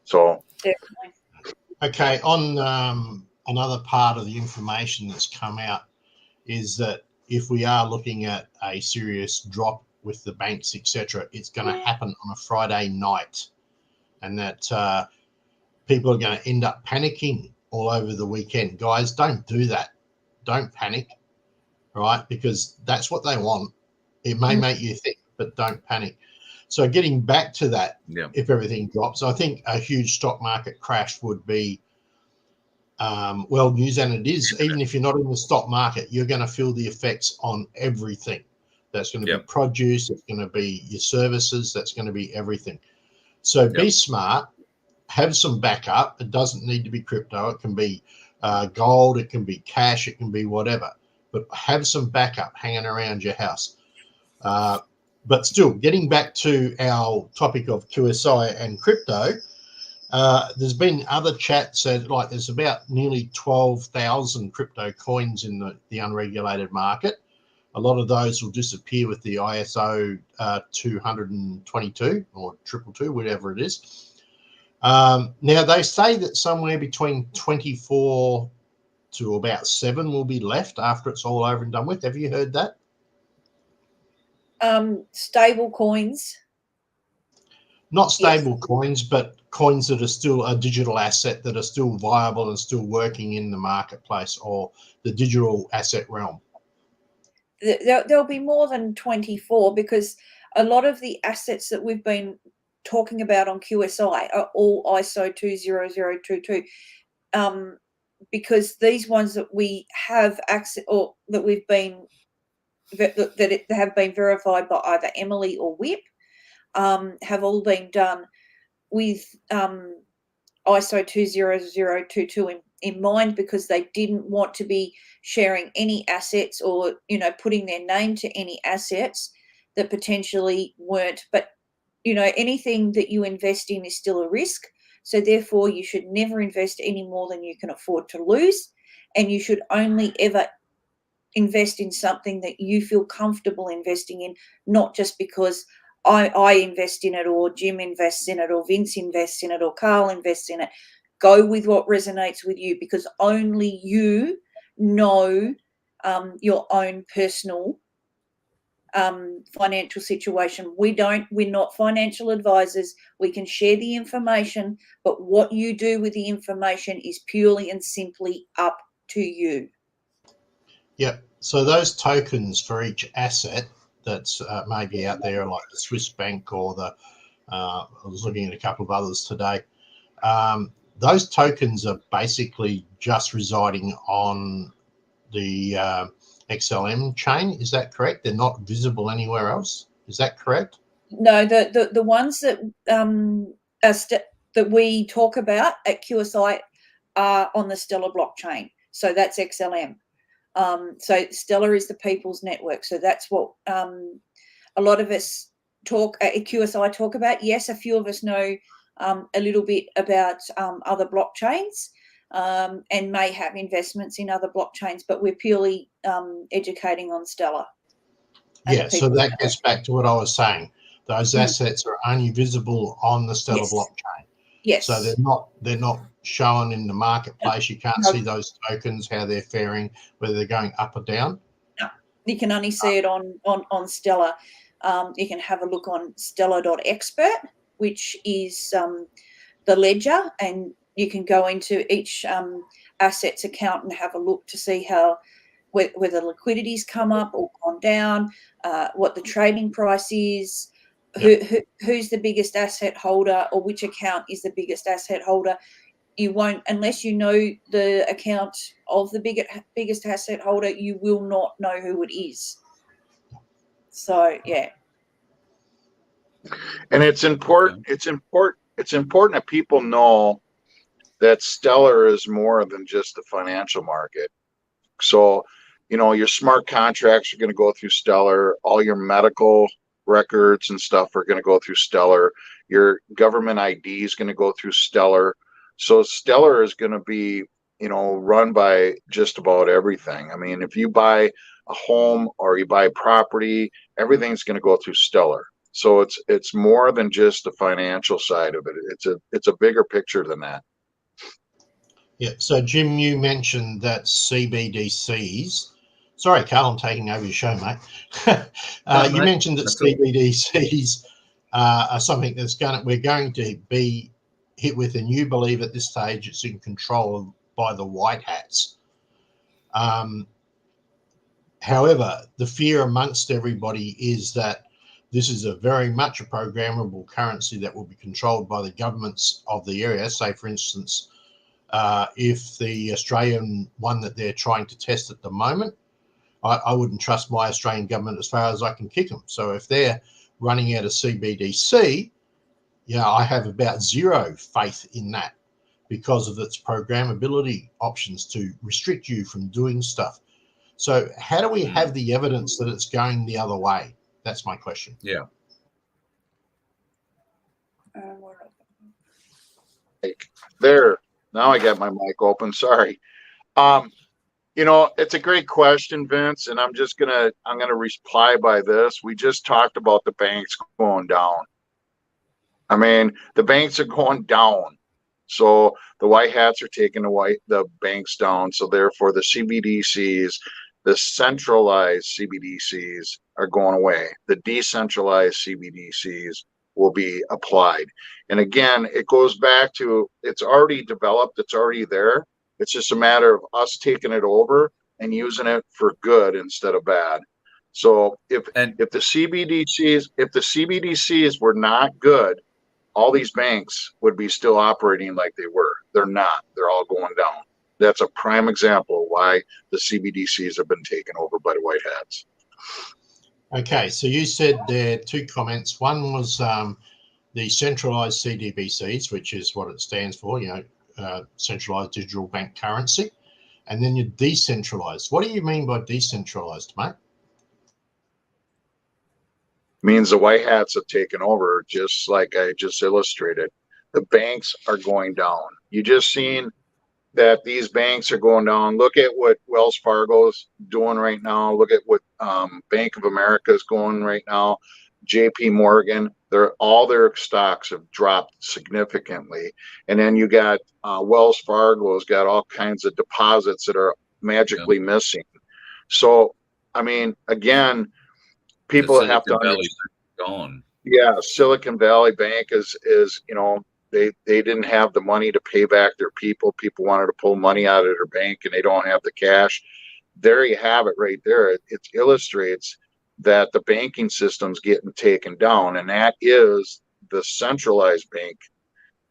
So, definitely. Okay, on another part of the information that's come out is that if we are looking at a serious drop with the banks, etc., it's going to happen on a Friday night, and that people are going to end up panicking all over the weekend. Guys, don't do that. Don't panic, right? Because that's what they want. It may make you think, but don't panic. So getting back to that, if everything drops, I think a huge stock market crash would be news, and it is. Even if you're not in the stock market, you're going to feel the effects on everything. That's going to be produce, it's going to be your services, that's going to be everything. So be smart. Have some backup. It doesn't need to be crypto. It can be gold. It can be cash. It can be whatever. But have some backup hanging around your house. But still, getting back to our topic of QSI and crypto, there's been other chats that, like, there's about nearly 12,000 crypto coins in the unregulated market. A lot of those will disappear with the ISO 222 or 222, whatever it is. Now, they say that somewhere between 24 to about 7 will be left after it's all over and done with. Have you heard that? Stable coins. Not stable coins, but coins that are still a digital asset that are still viable and still working in the marketplace or the digital asset realm. There'll be more than 24, because a lot of the assets that we've been talking about on QSI are all ISO 20022, because these ones that we have access, or that we've been that have been verified by either Emily or Whip, have all been done with ISO 20022 in mind, because they didn't want to be sharing any assets or putting their name to any assets that potentially weren't. But anything that you invest in is still a risk. So therefore, you should never invest any more than you can afford to lose, and you should only ever invest in something that you feel comfortable investing in, not just because I invest in it, or Jim invests in it, or Vince invests in it, or Carl invests in it. Go with what resonates with you, because only you know your own personal financial situation. We're not financial advisors. We can share the information, but what you do with the information is purely and simply up to you. Yep. So those tokens for each asset that's maybe out there, like the Swiss Bank or the, I was looking at a couple of others today. Those tokens are basically just residing on the XLM chain. Is that correct? They're not visible anywhere else. Is that correct? No, the ones that that we talk about at QSI are on the Stellar blockchain. So that's XLM. So Stellar is the people's network. So that's what a lot of us at QSI talk about. Yes, a few of us know a little bit about other blockchains and may have investments in other blockchains, but we're purely educating on Stellar. Yeah, so that gets back to what I was saying. Those assets are only visible on the Stellar blockchain. Yes. So they're not shown in the marketplace. You can't see those tokens, how they're faring, whether they're going up or down. No, you can only see it on Stellar. You can have a look on stellar.expert, which is the ledger, and you can go into each assets account and have a look to see how whether liquidity's come up or gone down, what the trading price is, who's the biggest asset holder, or which account is the biggest asset holder. You won't, unless you know the account of the biggest asset holder, you will not know who it is. So yeah. And it's important. It's important that people know that Stellar is more than just the financial market. So, you know, your smart contracts are going to go through Stellar. All your medical records and stuff are going to go through Stellar. Your government ID is going to go through Stellar. So Stellar is going to be, you know, run by just about everything. I mean, if you buy a home or you buy property, everything's going to go through Stellar. So it's more than just the financial side of it. It's a bigger picture than that. Yeah. So Jim, you mentioned that CBDCs. Sorry, Carl, I'm taking over your show, mate. You mentioned that CBDCs are something we're going to be hit with, and you believe at this stage it's in control by the white hats. However, the fear amongst everybody is that this is very much a programmable currency that will be controlled by the governments of the area. Say, for instance, if the Australian one that they're trying to test at the moment, I wouldn't trust my Australian government as far as I can kick them. So if they're running out of CBDC, I have about zero faith in that because of its programmability options to restrict you from doing stuff. So how do we have the evidence that it's going the other way? That's my question. Yeah. There. Now I got my mic open. Sorry. You know, it's a great question, Vince, and I'm gonna reply by this. We just talked about the banks going down. I mean, the banks are going down. So the white hats are taking the banks down. So therefore the CBDCs, the centralized CBDCs are going away. The decentralized CBDCs will be applied. And again, it goes back to, it's already developed, it's already there. It's just a matter of us taking it over and using it for good instead of bad. So if the CBDCs were not good, all these banks would be still operating like they were. They're not. They're all going down. That's a prime example of why the CBDCs have been taken over by the white hats. Okay, so you said there are two comments. One was the centralized CBDCs, which is what it stands for, centralized digital bank currency, and then you're decentralized. What do you mean by decentralized, mate? Means the white hats have taken over, just like I just illustrated. the banks are going down. You just seen that these banks are going down. Look at what Wells Fargo's doing right now. Look at what Bank of America is going right now. JP Morgan, all their stocks have dropped significantly. And then you got Wells Fargo's got all kinds of deposits that are magically missing. So, I mean, again, people have to understand. Gone. Yeah, Silicon Valley Bank is they didn't have the money to pay back their people. People wanted to pull money out of their bank and they don't have the cash. There you have it right there. It illustrates that the banking system's getting taken down, and that is the centralized bank.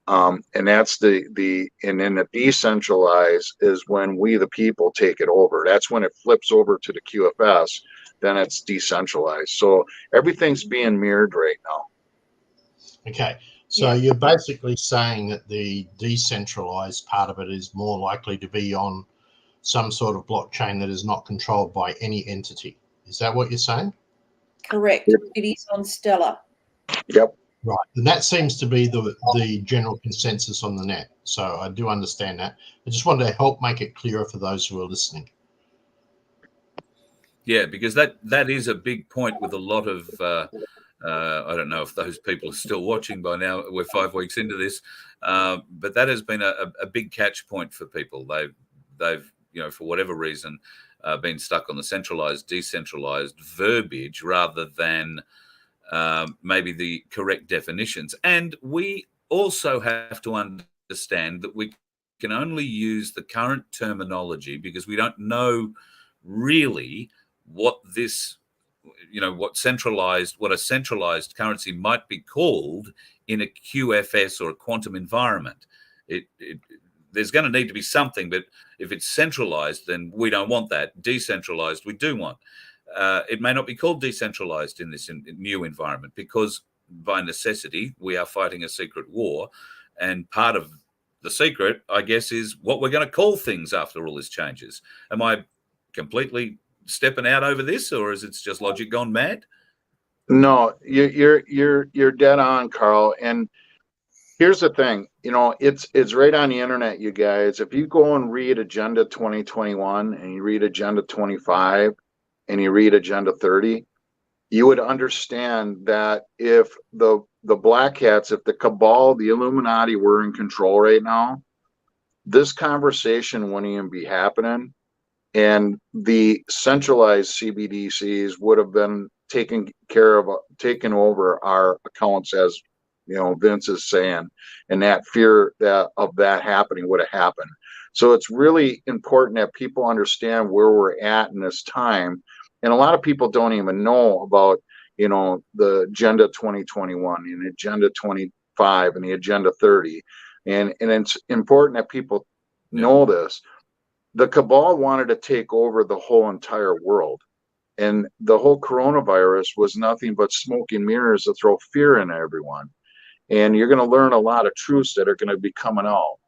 And that's and then the decentralized is when we, the people, take it over. That's when it flips over to the QFS. Then it's decentralized. So everything's being mirrored right now. Okay. So you're basically saying that the decentralized part of it is more likely to be on some sort of blockchain that is not controlled by any entity. Is that what you're saying? Correct. It is on Stellar. Yep. Right. And that seems to be the general consensus on the net. So I do understand that. I just wanted to help make it clearer for those who are listening. Yeah, because that is a big point with a lot of I don't know if those people are still watching by now. We're 5 weeks into this, but that has been a big catch point for people. They've for whatever reason been stuck on the centralized, decentralized verbiage rather than maybe the correct definitions. And we also have to understand that we can only use the current terminology because we don't know really what this, what a centralized currency might be called in a QFS or a quantum environment. There's going to need to be something, but if it's centralized, then we don't want that. Decentralized, we do want. It may not be called decentralized in this new environment because by necessity, we are fighting a secret war. And part of the secret, I guess, is what we're going to call things after all this changes. Am I completely stepping out over this, or is it just logic gone mad? No, you're dead on, Carl. And here's the thing, it's right on the internet, you guys. If you go and read Agenda 2021 and you read Agenda 25 and you read Agenda 30, you would understand that if the black hats, if the cabal, the Illuminati were in control right now, this conversation wouldn't even be happening. And the centralized CBDCs would have been taken over our accounts, as Vince is saying, and that fear of that happening would have happened. So it's really important that people understand where we're at in this time. And a lot of people don't even know about, the Agenda 2021 and Agenda 25 and the Agenda 30. And it's important that people know this. The cabal wanted to take over the whole entire world. And the whole coronavirus was nothing but smoke and mirrors to throw fear in everyone. And you're going to learn a lot of truths that are going to be coming out.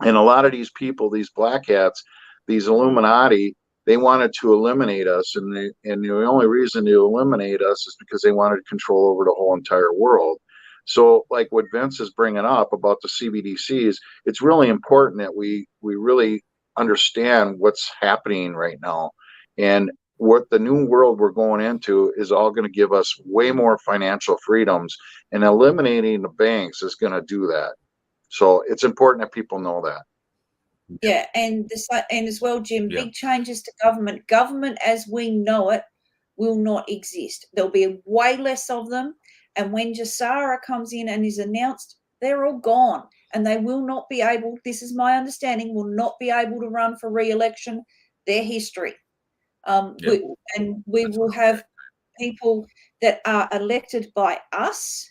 And a lot of these people, these black hats, these Illuminati, they wanted to eliminate us. And the only reason to eliminate us is because they wanted control over the whole entire world. So like what Vince is bringing up about the CBDCs, it's really important that we really understand what's happening right now. And what the new world we're going into is all going to give us way more financial freedoms, and eliminating the banks is going to do that. So it's important that people know that. Yeah, and as well, Jim, big changes to government. Government as we know it will not exist. There'll be way less of them. And when Jassara comes in and is announced, they're all gone. And they will not be able, this is my understanding, will not be able to run for re-election. Their history. We will have people that are elected by us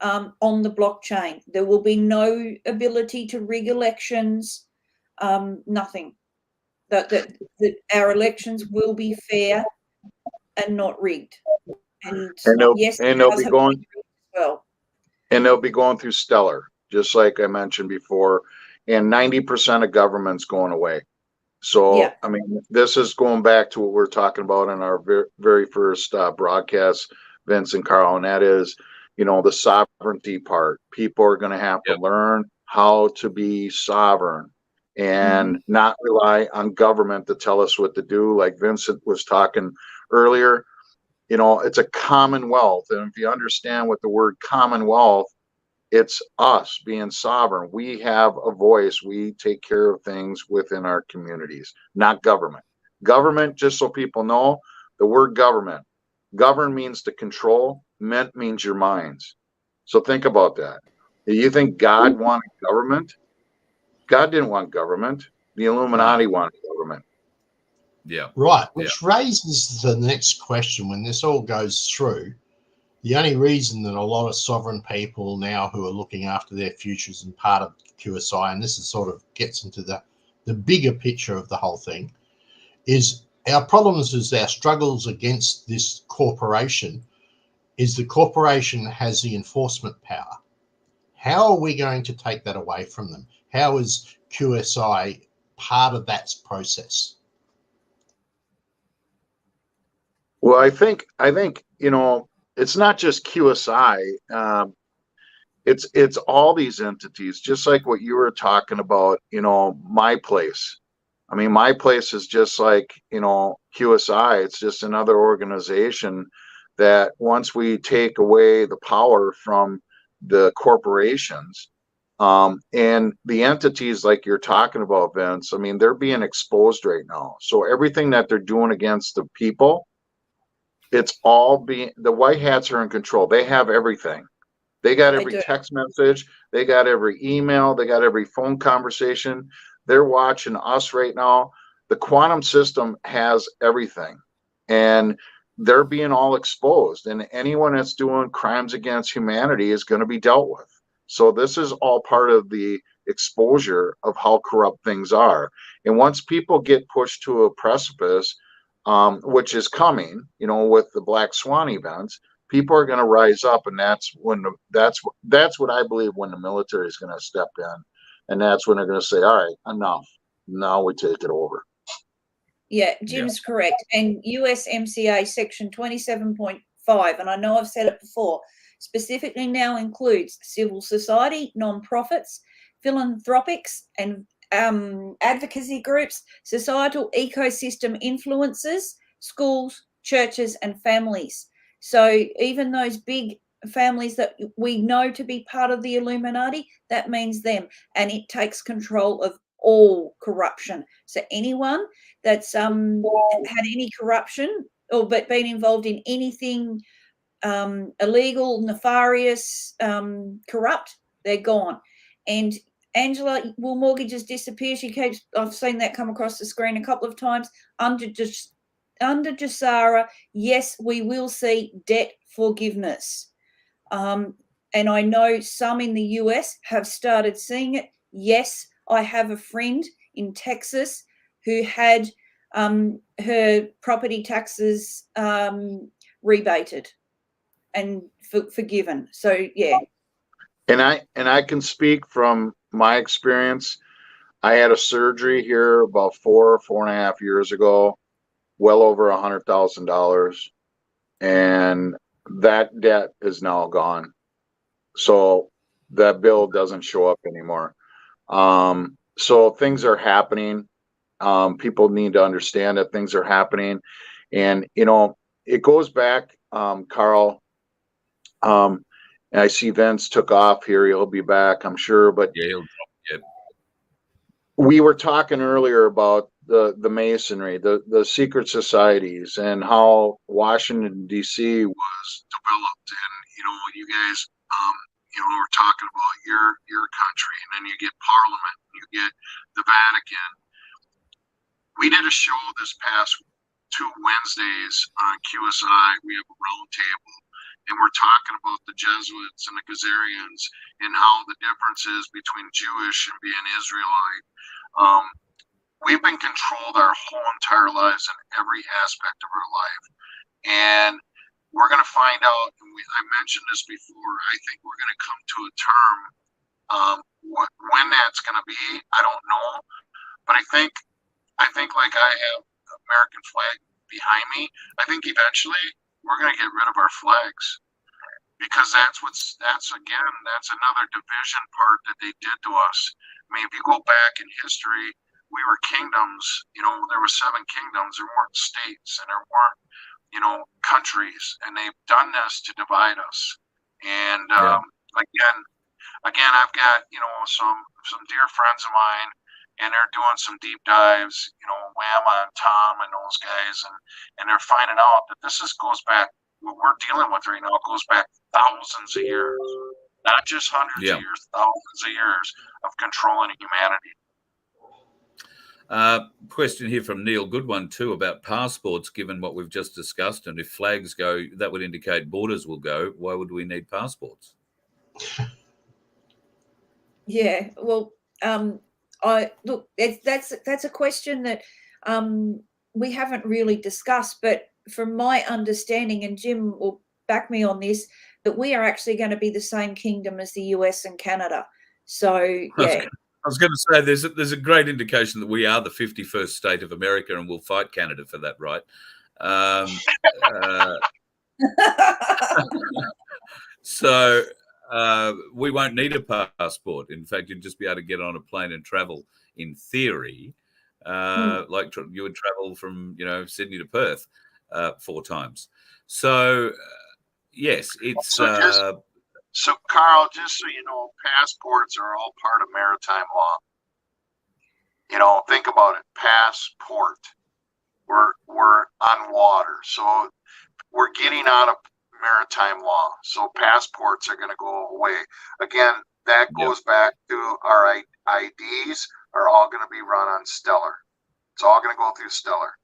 on the blockchain. There will be no ability to rig elections, nothing. That our elections will be fair and not rigged. And they'll be going through Stellar, just like I mentioned before, and 90% of government's going away. So, I mean, this is going back to what we're talking about in our very first broadcast, Vince and Carl, and that is, the sovereignty part. People are going to have to learn how to be sovereign and not rely on government to tell us what to do. Like Vincent was talking earlier, it's a commonwealth. And if you understand what the word commonwealth, it's us being sovereign. We have a voice. We take care of things within our communities, not government. Government, just so people know, the word government. Govern means to control. Ment means your minds. So think about that. Do you think God wanted government? God didn't want government. The Illuminati wanted government. Yeah. Right. Which raises the next question when this all goes through. The only reason that a lot of sovereign people now who are looking after their futures and part of QSI, and this is sort of gets into the bigger picture of the whole thing, is our problems is our struggles against this corporation is the corporation has the enforcement power. How are we going to take that away from them? How is QSI part of that process? Well, I think it's not just QSI. It's all these entities, just like what you were talking about. My place. I mean, my place is just like QSI. It's just another organization that once we take away the power from the corporations and the entities like you're talking about, Vince, I mean, they're being exposed right now. So everything that they're doing against the people, it's all being, the white hats are in control. They have everything. They got every text message. They got every email. They got every phone conversation. They're watching us right now. The quantum system has everything. And they're being all exposed. And anyone that's doing crimes against humanity is going to be dealt with. So this is all part of the exposure of how corrupt things are. And once people get pushed to a precipice, which is coming, with the Black Swan events, people are going to rise up, and that's what I believe when the military is going to step in, and that's when they're going to say, "All right, enough. Now we take it over." Yeah, Jim's correct. And USMCA Section 27.5, and I know I've said it before, specifically now includes civil society, non-profits, philanthropics, and advocacy groups, societal ecosystem influencers, schools, churches, and families. So even those big families that we know to be part of the Illuminati, that means them. And it takes control of all corruption. So anyone that's had any corruption or but been involved in anything illegal, nefarious, corrupt, they're gone. And Angela, will mortgages disappear? I've seen that come across the screen a couple of times. Under Jasara, yes, we will see debt forgiveness. And I know some in the US have started seeing it. Yes, I have a friend in Texas who had her property taxes rebated and forgiven. So, yeah. And I can speak from my experience. I had a surgery here about 4.5 years ago, well over $100,000, and that debt is now gone. So that bill doesn't show up anymore. So things are happening. People need to understand that things are happening, and it goes back, Carl. And I see Vince took off here. He'll be back, I'm sure. But we were talking earlier about the Masonry, the secret societies, and how Washington D.C. was developed. And you guys, we're talking about your country, and then you get Parliament, and you get the Vatican. We did a show this past 2 Wednesdays on QSI. We have a round table. And we're talking about the Jesuits and the Khazarians and how the difference is between Jewish and being Israelite. We've been controlled our whole entire lives in every aspect of our life. And we're going to find out, and I mentioned this before, I think we're going to come to a term. When that's going to be, I don't know. But I think like I have the American flag behind me, I think eventually we're going to get rid of our flags. because that's another division part that they did to us. I mean, if you go back in history, we were kingdoms. There were 7 kingdoms. There weren't states, and there weren't countries, and they've done this to divide us. And again, I've got some dear friends of mine, and they're doing some deep dives, Wham on Tom and those guys, and they're finding out that goes back. What we're dealing with right now goes back thousands of years, not just hundreds of years, thousands of years of controlling humanity. Question here from Neil, good one too, about passports, given what we've just discussed. And if flags go, that would indicate borders will go. Why would we need passports? Yeah, well, that's a question that we haven't really discussed, but from my understanding, and Jim will back me on this, that we are actually going to be the same kingdom as the US and Canada. So, yeah. I was going to say there's a great indication that we are the 51st state of America, and we'll fight Canada for that right. So we won't need a passport. In fact, you'd just be able to get on a plane and travel in theory, like you would travel from Sydney to Perth 4 times. So yes, it's so Carl, just so you know, passports are all part of maritime law. Think about it. Passport. We're on water, so we're getting out of maritime law. So passports are going to go away. Again, that goes back to our IDs are all going to be run on Stellar. It's all going to go through Stellar.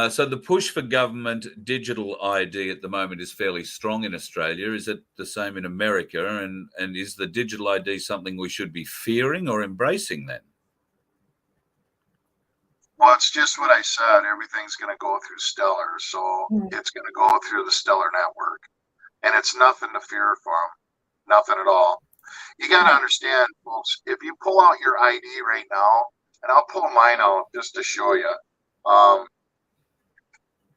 So the push for government digital ID at the moment is fairly strong in Australia. Is it the same in America? And is the digital ID something we should be fearing or embracing then? Well, it's just what I said. Everything's going to go through Stellar. So it's going to go through the Stellar network. And it's nothing to fear from. Nothing at all. You got to understand, folks, if you pull out your ID right now, and I'll pull mine out just to show you,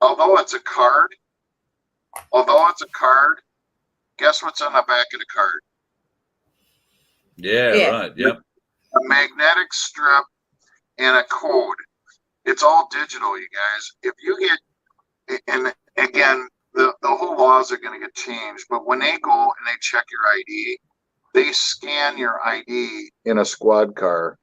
although it's a card, guess what's on the back of the card? Yeah. Right. Yep. A magnetic strip and a code. It's all digital, you guys. If you get, and again, the whole laws are going to get changed, but when they go and they check your ID, they scan your ID in a squad car.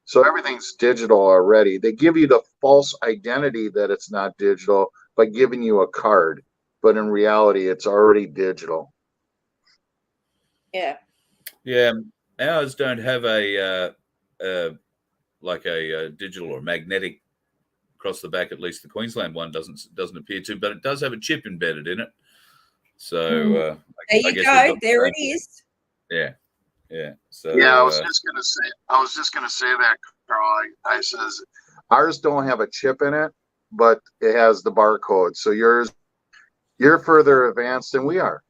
So everything's digital already. They give you the false identity that it's not digital by giving you a card, but in reality, it's already digital. Yeah. Yeah. Ours don't have a digital or magnetic across the back. At least the Queensland one doesn't appear to, but it does have a chip embedded in it. So there you go. There it is. Yeah. So yeah, I was just gonna say that, Carl. I says ours don't have a chip in it, but it has the barcode. So you're further advanced than we are.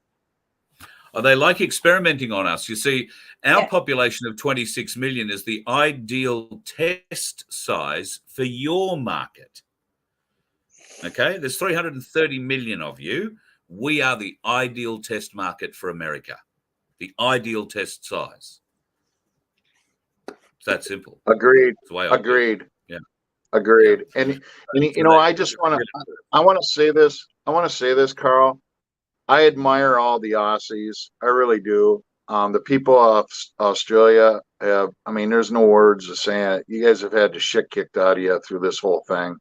They like experimenting on us. You see, our population of 26 million is the ideal test size for your market. Okay, there's 330 million of you. We are the ideal test market for America. The ideal test size. It's that simple. Agreed. Agreed. Yeah. Agreed. Yeah. And I want to say this, Carl. I admire all the Aussies. I really do. The people of Australia there's no words to say it. You guys have had the shit kicked out of you through this whole thing.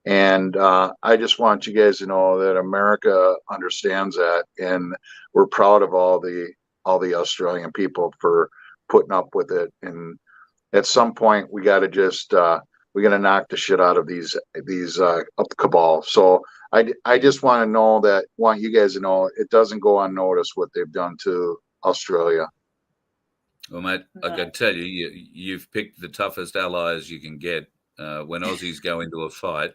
And I just want you guys to know that America understands that, and we're proud of all the Australian people for putting up with it. And at some point, we got to just we got to knock the shit out of these cabal. So I just want you guys to know it doesn't go unnoticed what they've done to Australia. Well, mate, I can tell you've picked the toughest allies you can get. When Aussies go into a fight,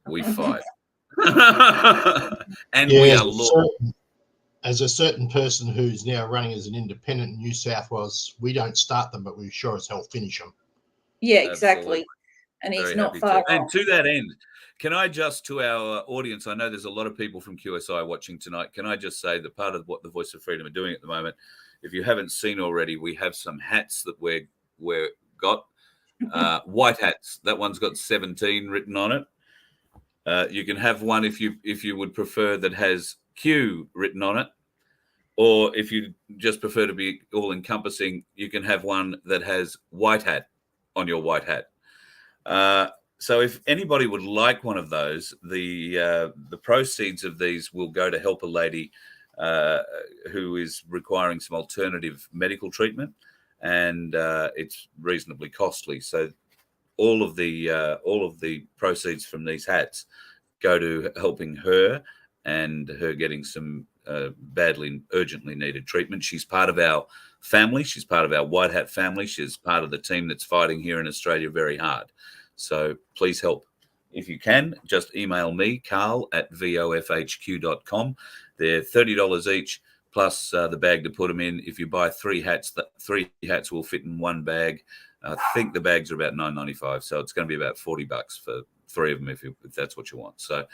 we fight. And we are loyal. As a certain person who's now running as an independent in New South Wales, we don't start them, but we sure as hell finish them. Yeah, exactly. Absolutely. And Very it's not far off. And to that end, Can I just, to our audience, I know there's a lot of people from QSI watching tonight. Can I just say that part of what the Voice of Freedom are doing at the moment, if you haven't seen already, we have some hats that we're got, white hats. That one's got 17 written on it. You can have one if you would prefer that has Q written on it, or if you just prefer to be all encompassing, you can have one that has white hat on your white hat. So if anybody would like one of those, the proceeds of these will go to help a lady who is requiring some alternative medical treatment, and it's reasonably costly. So all of the proceeds from these hats go to helping her and her getting some badly, urgently needed treatment. She's part of our family. She's part of our white hat family. She's part of the team that's fighting here in Australia very hard. So please help. If you can, just email me, carl@vofhq.com. They're $30 each, plus the bag to put them in. If you buy 3 hats, 3 hats will fit in one bag. I think the bags are about $9.95, so it's going to be about $40 for 3 of them if that's what you want. So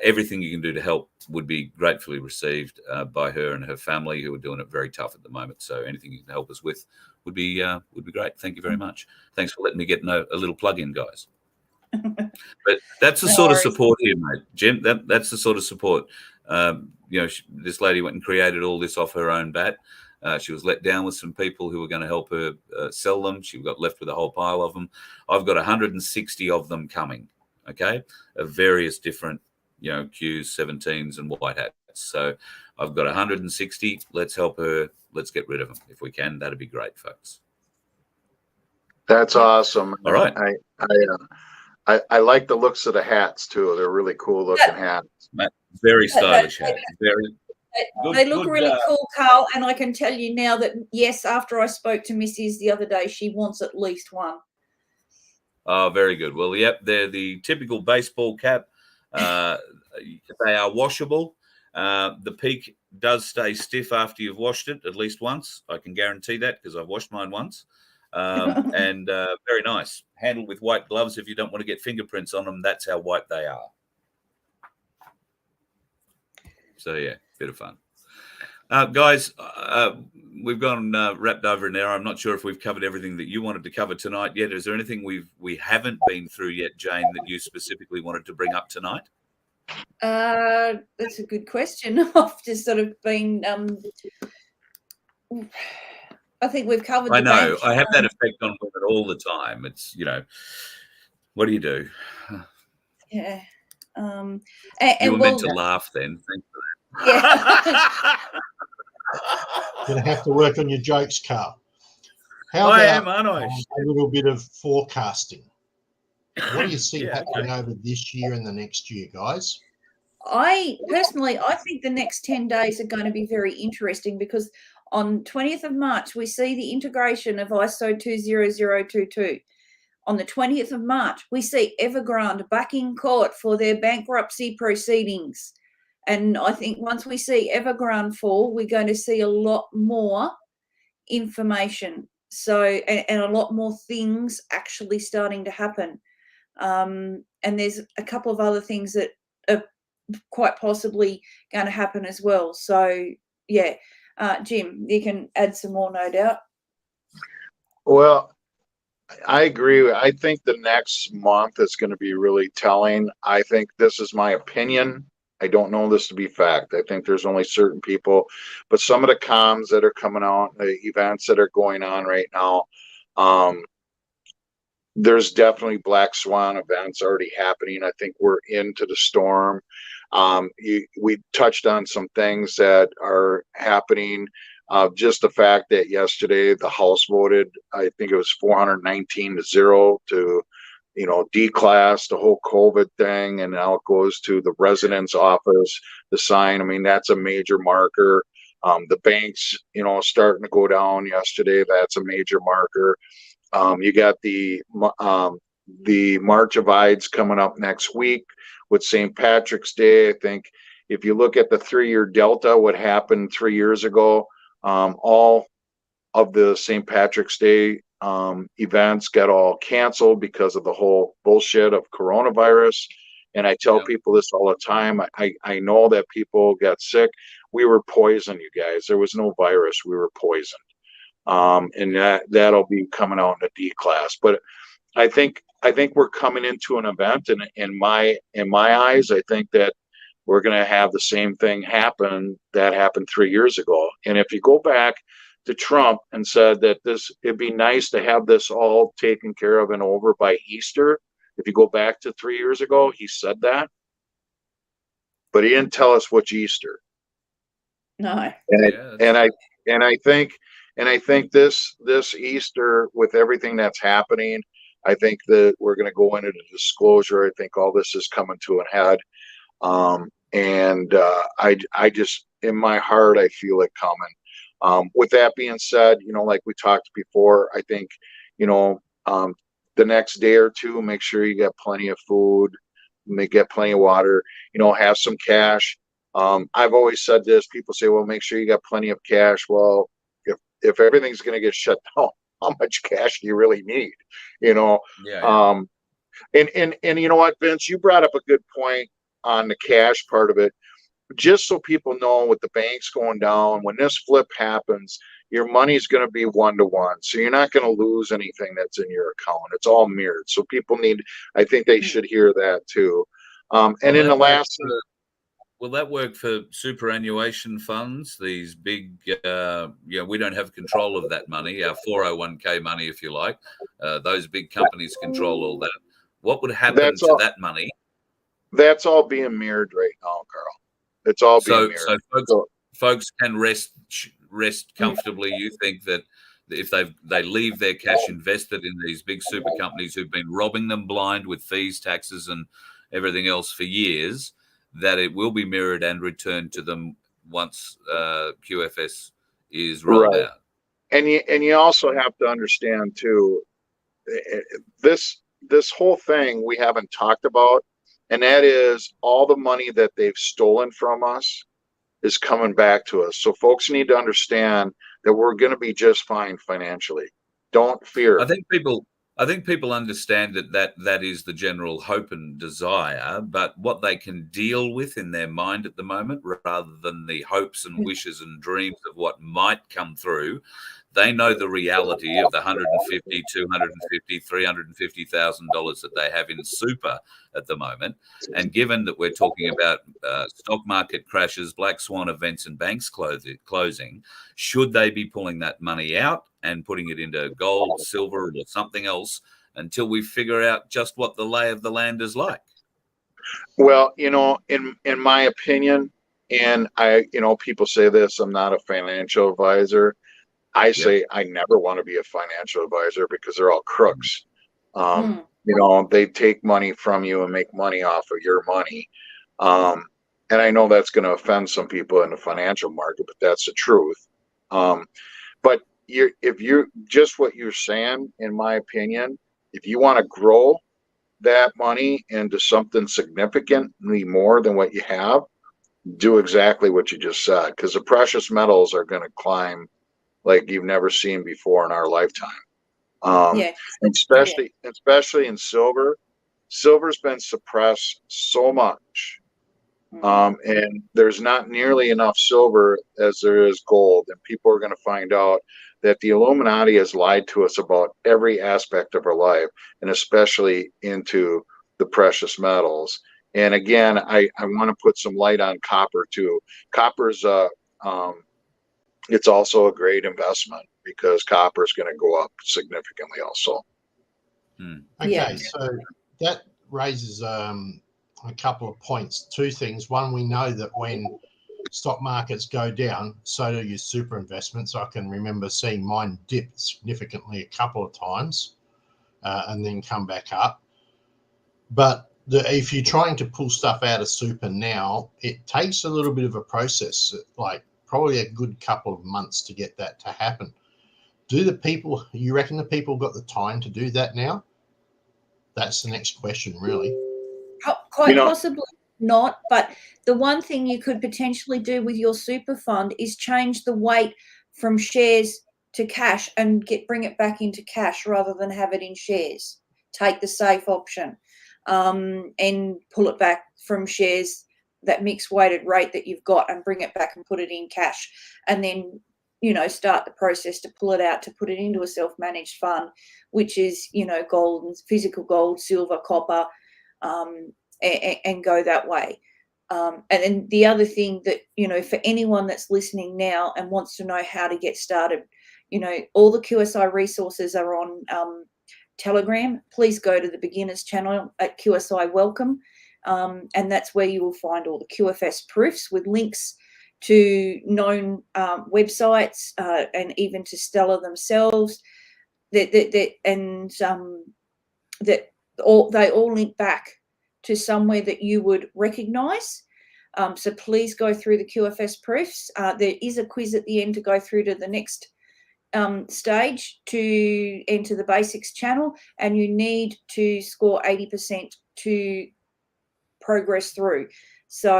everything you can do to help would be gratefully received by her and her family, who are doing it very tough at the moment. So anything you can help us with would be great. Thank you very much. Thanks for letting me get a little plug in, guys. But that's the sort of support here, mate. Jim, that's the sort of support. This lady went and created all this off her own bat. She was let down with some people who were going to help her sell them. She got left with a whole pile of them. I've got 160 of them coming, okay, of various different, Qs, 17s, and white hats. So I've got 160. Let's help her. Let's get rid of them if we can. That'd be great, folks. That's awesome. All right. I like the looks of the hats too. They're really cool looking hats. Very stylish hats. They look really cool, Carl. And I can tell you now that, yes, after I spoke to Mrs. the other day, she wants at least one. Oh, very good. Well, yep, they're the typical baseball cap. They are washable. The peak does stay stiff after you've washed it at least once. I can guarantee that because I've washed mine once. And very nice. Handled with white gloves if you don't want to get fingerprints on them. That's how white they are. So, yeah, bit of fun. Guys, we've gone wrapped over an hour. I'm not sure if we've covered everything that you wanted to cover tonight yet. Is there anything we haven't been through yet, Jane, that you specifically wanted to bring up tonight? That's a good question. I've just sort of been... I think we've covered. I know. I have that effect on women all the time. It's, what do you do? Yeah. You were meant to laugh then. Thanks for that. Yeah. You're going to have to work on your jokes, Carl. How I about am, aren't I? a little bit of forecasting? What do you see happening over this year and the next year, guys? I think the next 10 days are going to be very interesting because on 20th of March, we see the integration of ISO 20022. On the 20th of March, we see Evergrande back in court for their bankruptcy proceedings. And I think once we see Evergrande fall, we're going to see a lot more information. So, and a lot more things actually starting to happen. And there's a couple of other things that are quite possibly going to happen as well. So, yeah. Jim, you can add some more, no doubt. Well, I agree. I think the next month is going to be really telling. I think this is my opinion. I don't know this to be fact. I think there's only certain people, but some of the comms that are coming out, the events that are going on right now, there's definitely black swan events already happening. I think we're into the storm. We touched on some things that are happening. Just the fact that yesterday the House voted, I think it was 419-0 to, declass the whole COVID thing, and now it goes to the resident's office to sign. I mean, that's a major marker. The banks, starting to go down yesterday. That's a major marker. You got the March of Ides coming up next week with St. Patrick's Day. I think if you look at the 3-year delta, what happened 3 years ago, all of the St. Patrick's Day events got all canceled because of the whole bullshit of coronavirus. And I tell Yeah. people this all the time. I know that people got sick. We were poisoned, you guys. There was no virus. We were poisoned. And that'll be coming out in a D class. But I think we're coming into an event, and in my eyes, I think that we're going to have the same thing happen that happened 3 years ago. And if you go back to Trump and said that it'd be nice to have this all taken care of and over by Easter. If you go back to 3 years ago, he said that, but he didn't tell us which Easter. No. And I think this Easter, with everything that's happening, I think that we're going to go into the disclosure. I think all this is coming to an head. I just, in my heart, I feel it coming. With that being said, like we talked before, I think, the next day or two, make sure you get plenty of food, get plenty of water, have some cash. I've always said this. People say, well, make sure you got plenty of cash. Well, if everything's going to get shut down, how much cash do you really need? Yeah. And you know what, Vince, you brought up a good point on the cash part of it. Just so people know, with the banks going down, when this flip happens, your money's going to be 1-to-1. So you're not going to lose anything that's in your account. It's all mirrored. So people I think they should hear that too. And in the last... Will that work for superannuation funds? These big, we don't have control of that money, our 401k money, if you like. Those big companies control all that. What would happen to that money? That's all being mirrored right now, Carl. It's all being mirrored. So folks can rest comfortably. You think that if they leave their cash invested in these big super companies who've been robbing them blind with fees, taxes, and everything else for years, that it will be mirrored and returned to them once QFS is rolled out. And you also have to understand too, this whole thing we haven't talked about, and that is all the money that they've stolen from us is coming back to us. So folks need to understand that we're going to be just fine financially. Don't fear. I think people understand that is the general hope and desire, but what they can deal with in their mind at the moment, rather than the hopes and wishes and dreams of what might come through, they know the reality of the $150,000, $250,000, $350,000 that they have in super at the moment. And given that we're talking about stock market crashes, black swan events, and banks closing, should they be pulling that money out and putting it into gold, silver, or something else until we figure out just what the lay of the land is like? Well, in my opinion, and people say this, I'm not a financial advisor. I say I never want to be a financial advisor because they're all crooks. They take money from you and make money off of your money. And I know that's going to offend some people in the financial market, but that's the truth. But if you're just what you're saying, in my opinion, if you want to grow that money into something significantly more than what you have, do exactly what you just said, because the precious metals are going to climb like you've never seen before in our lifetime. Especially in silver. Silver's been suppressed so much. And there's not nearly enough silver as there is gold. And people are going to find out that the Illuminati has lied to us about every aspect of our life, and especially into the precious metals. And again, I want to put some light on copper too. Copper's it's also a great investment because copper is going to go up significantly also. Okay, so that raises a couple of points. Two things. One, we know that when stock markets go down, so do your super investments. I can remember seeing mine dip significantly a couple of times and then come back up. But if you're trying to pull stuff out of super now, it takes a little bit of a process, like probably a good couple of months to get that to happen. You reckon the people got the time to do that now? That's the next question, really. Quite possibly not, but the one thing you could potentially do with your super fund is change the weight from shares to cash and bring it back into cash rather than have it in shares. Take the safe option. and pull it back from shares, that mixed weighted rate that you've got, and bring it back and put it in cash, and then start the process to pull it out, to put it into a self-managed fund, which is gold and physical gold, silver, copper, and go that way. And then the other thing that for anyone that's listening now and wants to know how to get started, all the QSI resources are on Telegram. Please go to the beginners channel at QSI Welcome, and that's where you will find all the QFS proofs with links to known websites and even to Stellar themselves. They all link back to somewhere that you would recognise. So please go through the QFS proofs. There is a quiz at the end to go through to the next stage to enter the basics channel, and you need to score 80% to progress through. So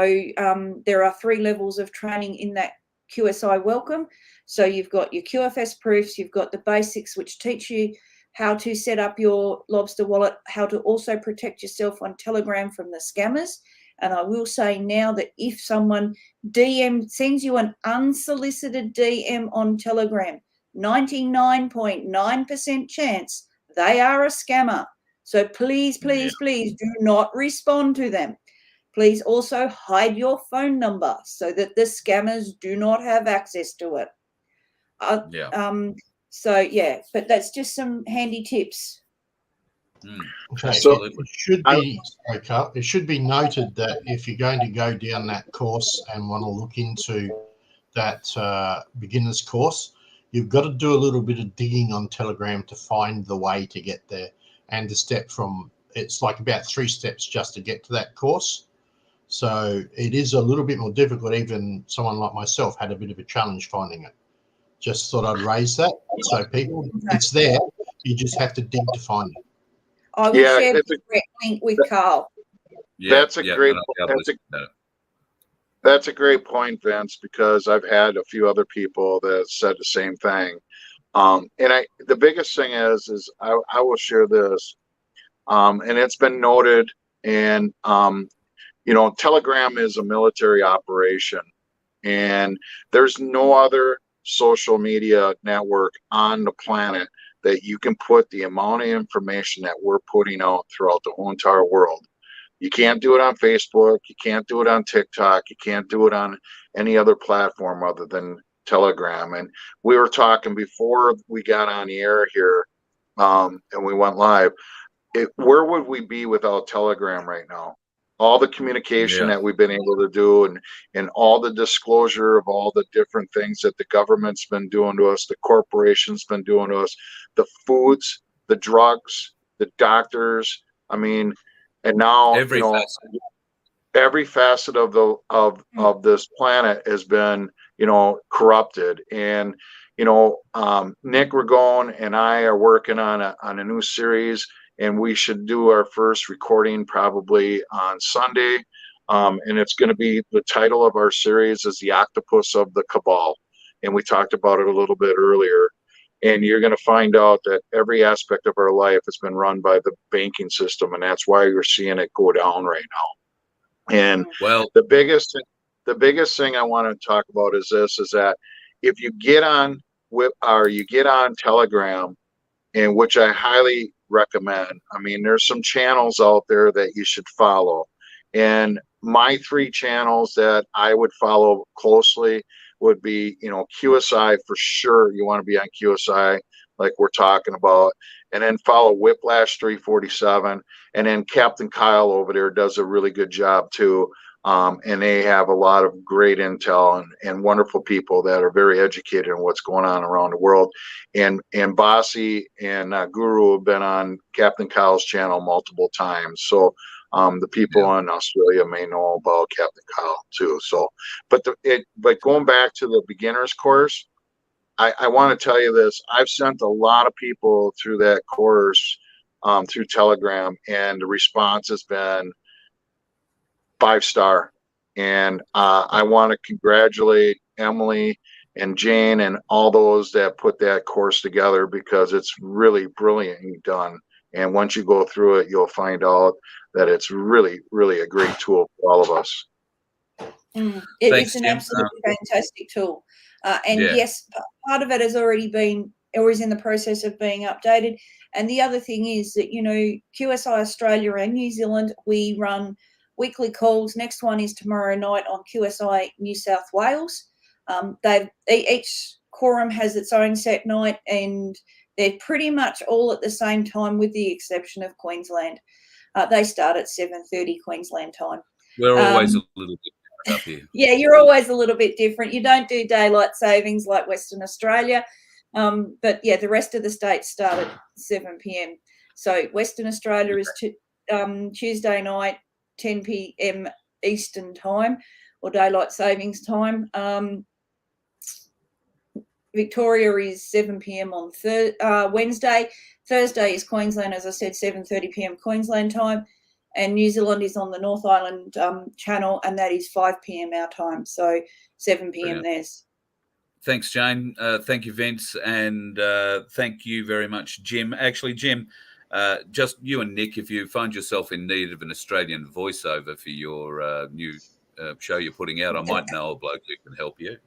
there are 3 levels of training in that QSI Welcome. So you've got your QFS proofs, you've got the basics, which teach you how to set up your Lobster wallet, how to also protect yourself on Telegram from the scammers. And I will say now that if someone sends you an unsolicited DM on Telegram, 99.9% chance they are a scammer. So please, please, please do not respond to them. Please also hide your phone number so that the scammers do not have access to it. But that's just some handy tips. Okay, So it should be Carl, it should be noted that if you're going to go down that course and want to look into that beginner's course, you've got to do a little bit of digging on Telegram to find the way to get there, and it's like about 3 steps just to get to that course. So it is a little bit more difficult. Even someone like myself had a bit of a challenge finding it. Just thought I'd raise that. So people, it's there. You just have to dig to find it. I will share the direct link with Carl. That's a great point, Vince, because I've had a few other people that said the same thing. The biggest thing is I will share this, and it's been noted, and Telegram is a military operation, and there's no other social media network on the planet that you can put the amount of information that we're putting out throughout the whole entire world. You can't do it on Facebook. You can't do it on TikTok. You can't do it on any other platform other than Telegram. And we were talking before we got on the air here, and we went live. Where would we be without Telegram right now? All the communication that we've been able to do, and all the disclosure of all the different things that the government's been doing to us, the corporation's been doing to us, the foods, the drugs, the doctors. I mean, and now every facet of this planet has been corrupted. And Nick Ragone and I are working on a new series, and we should do our first recording probably on Sunday. And it's going to be, the title of our series is The Octopus of the Cabal. And we talked about it a little bit earlier. And you're going to find out that every aspect of our life has been run by the banking system. And that's why you're seeing it go down right now. And the biggest thing I want to talk about is that if you get on Telegram, and which I highly recommend. I mean, there's some channels out there that you should follow. And my 3 channels that I would follow closely would be, QSI for sure. You want to be on QSI, like we're talking about. And then follow Whiplash 347. And then Captain Kyle over there does a really good job too. And they have a lot of great intel and wonderful people that are very educated in what's going on around the world. And Bossy and Guru have been on Captain Kyle's channel multiple times. So the people in Australia may know about Captain Kyle too. So, but going back to the beginner's course, I want to tell you this. I've sent a lot of people through that course through Telegram, and the response has been 5-star. And I want to congratulate Emily and Jane and all those that put that course together, because it's really brilliantly done. And once you go through it, you'll find out that it's really, really a great tool for all of us. It's an absolutely fantastic tool. And yes, part of it has already been or is in the process of being updated. And the other thing is that, you know, QSI Australia and New Zealand, we run weekly calls. Next one is tomorrow night on QSI New South Wales. Each quorum has its own set night, and they're pretty much all at the same time with the exception of Queensland. They start at 7:30 Queensland time. We're always a little bit different up here. Yeah, you're always a little bit different. You don't do daylight savings like Western Australia. But yeah, the rest of the states start at 7 p.m. So Western Australia is Tuesday night, 10 p.m. Eastern time or daylight savings time. Victoria is 7 p.m. on Wednesday. Thursday is Queensland, as I said, 7:30 p.m. Queensland time. And New Zealand is on the North Island channel, and that is 5 p.m. our time. So 7 p.m. theirs. Thanks, Jane. Thank you, Vince. And thank you very much, Jim. Actually, Jim, just you and Nick, if you find yourself in need of an Australian voiceover for your new show you're putting out, I might know a bloke who can help you.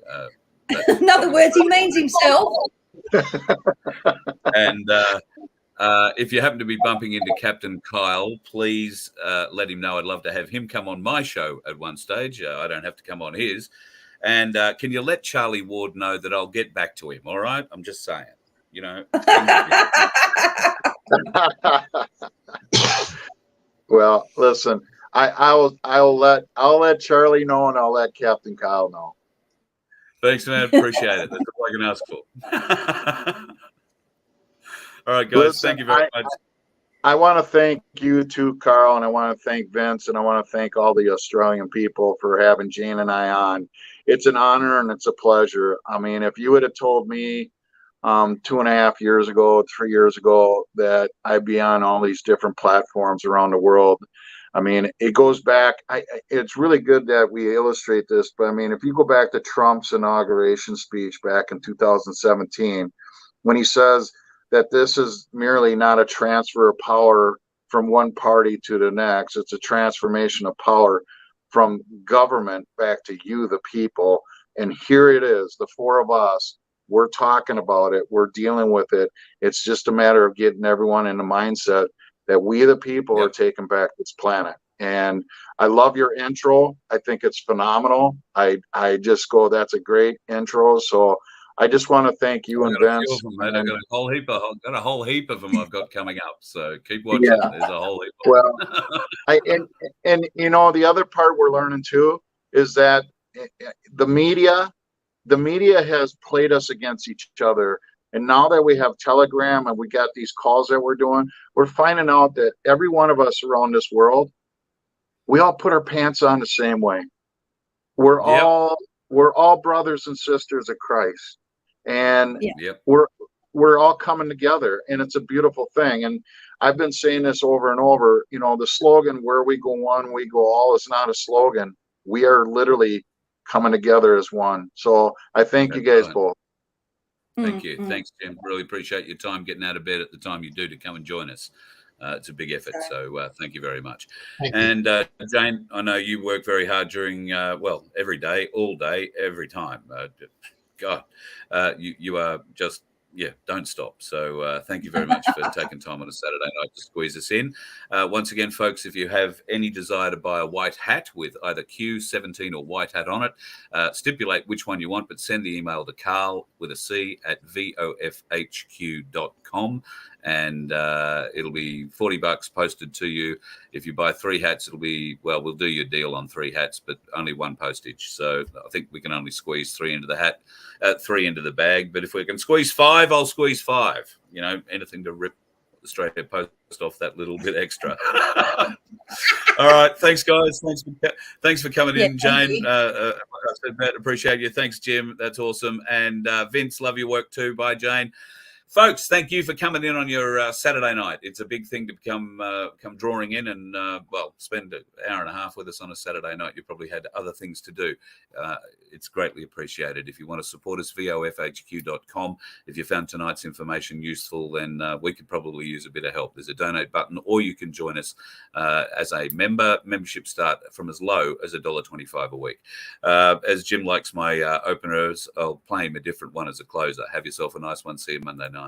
In other words, he means himself. And if you happen to be bumping into Captain Kyle, please let him know. I'd love to have him come on my show at one stage. I don't have to come on his. And can you let Charlie Ward know that I'll get back to him? All right, I'm just saying. You know. Well, listen, I'll let Charlie know, and I'll let Captain Kyle know. Thanks, man. Appreciate it. That's all I can ask for. All right, guys. Listen, thank you very much. I want to thank you too, Carl, and I want to thank Vince, and I want to thank all the Australian people for having Jane and I on. It's an honor and it's a pleasure. I mean, if you would have told me 2.5 years ago, 3 years ago, that I'd be on all these different platforms around the world, I mean, it goes back. It's really good that we illustrate this, but I mean, if you go back to Trump's inauguration speech back in 2017, when he says that this is merely not a transfer of power from one party to the next, it's a transformation of power from government back to you, the people. And here it is, the four of us, we're talking about it, we're dealing with it. It's just a matter of getting everyone in the mindset that we, the people, are taking back this planet. And I love your intro. I think it's phenomenal. I just go, that's a great intro. So I just want to thank you and Vince. I've got a whole heap of them I've got coming up. So keep watching. Yeah. There's a whole heap. Well, and you know, the other part we're learning too is that the media has played us against each other. And now that we have Telegram and we got these calls that we're doing, we're finding out that every one of us around this world, we all put our pants on the same way. We're all brothers and sisters of Christ. And we're all coming together, and it's a beautiful thing. And I've been saying this over and over, you know, the slogan, where we go one, we go all, is not a slogan. We are literally coming together as one. So I thank you guys both. Thank you. Thanks, Jim. Really appreciate your time getting out of bed at the time you do to come and join us. It's a big effort. So thank you very much. And Jane, I know you work very hard during, every day, all day, every time. God, you are just, don't stop. So thank you very much for taking time on a Saturday night to squeeze us in. Once again, folks, if you have any desire to buy a white hat with either Q17 or white hat on it, stipulate which one you want, but send the email to Carl with a C at vofhq.com. And it'll be $40 posted to you. If you buy 3 hats, it'll be, we'll do your deal on 3 hats, but only 1 postage. So I think we can only squeeze 3 into the hat, 3 into the bag. But if we can squeeze 5, I'll squeeze 5. You know, anything to rip Australia Post off that little bit extra. All right, thanks, guys. Thanks for coming in, Jane. Like I said, Matt, appreciate you. Thanks, Jim. That's awesome. And Vince, love your work too. Bye, Jane. Folks, thank you for coming in on your Saturday night. It's a big thing to come drawing in and, spend an hour and a half with us on a Saturday night. You probably had other things to do. It's greatly appreciated. If you want to support us, vofhq.com. If you found tonight's information useful, then we could probably use a bit of help. There's a donate button, or you can join us as a member. Membership start from as low as $1.25 a week. As Jim likes my openers, I'll play him a different one as a closer. Have yourself a nice one. See you Monday night.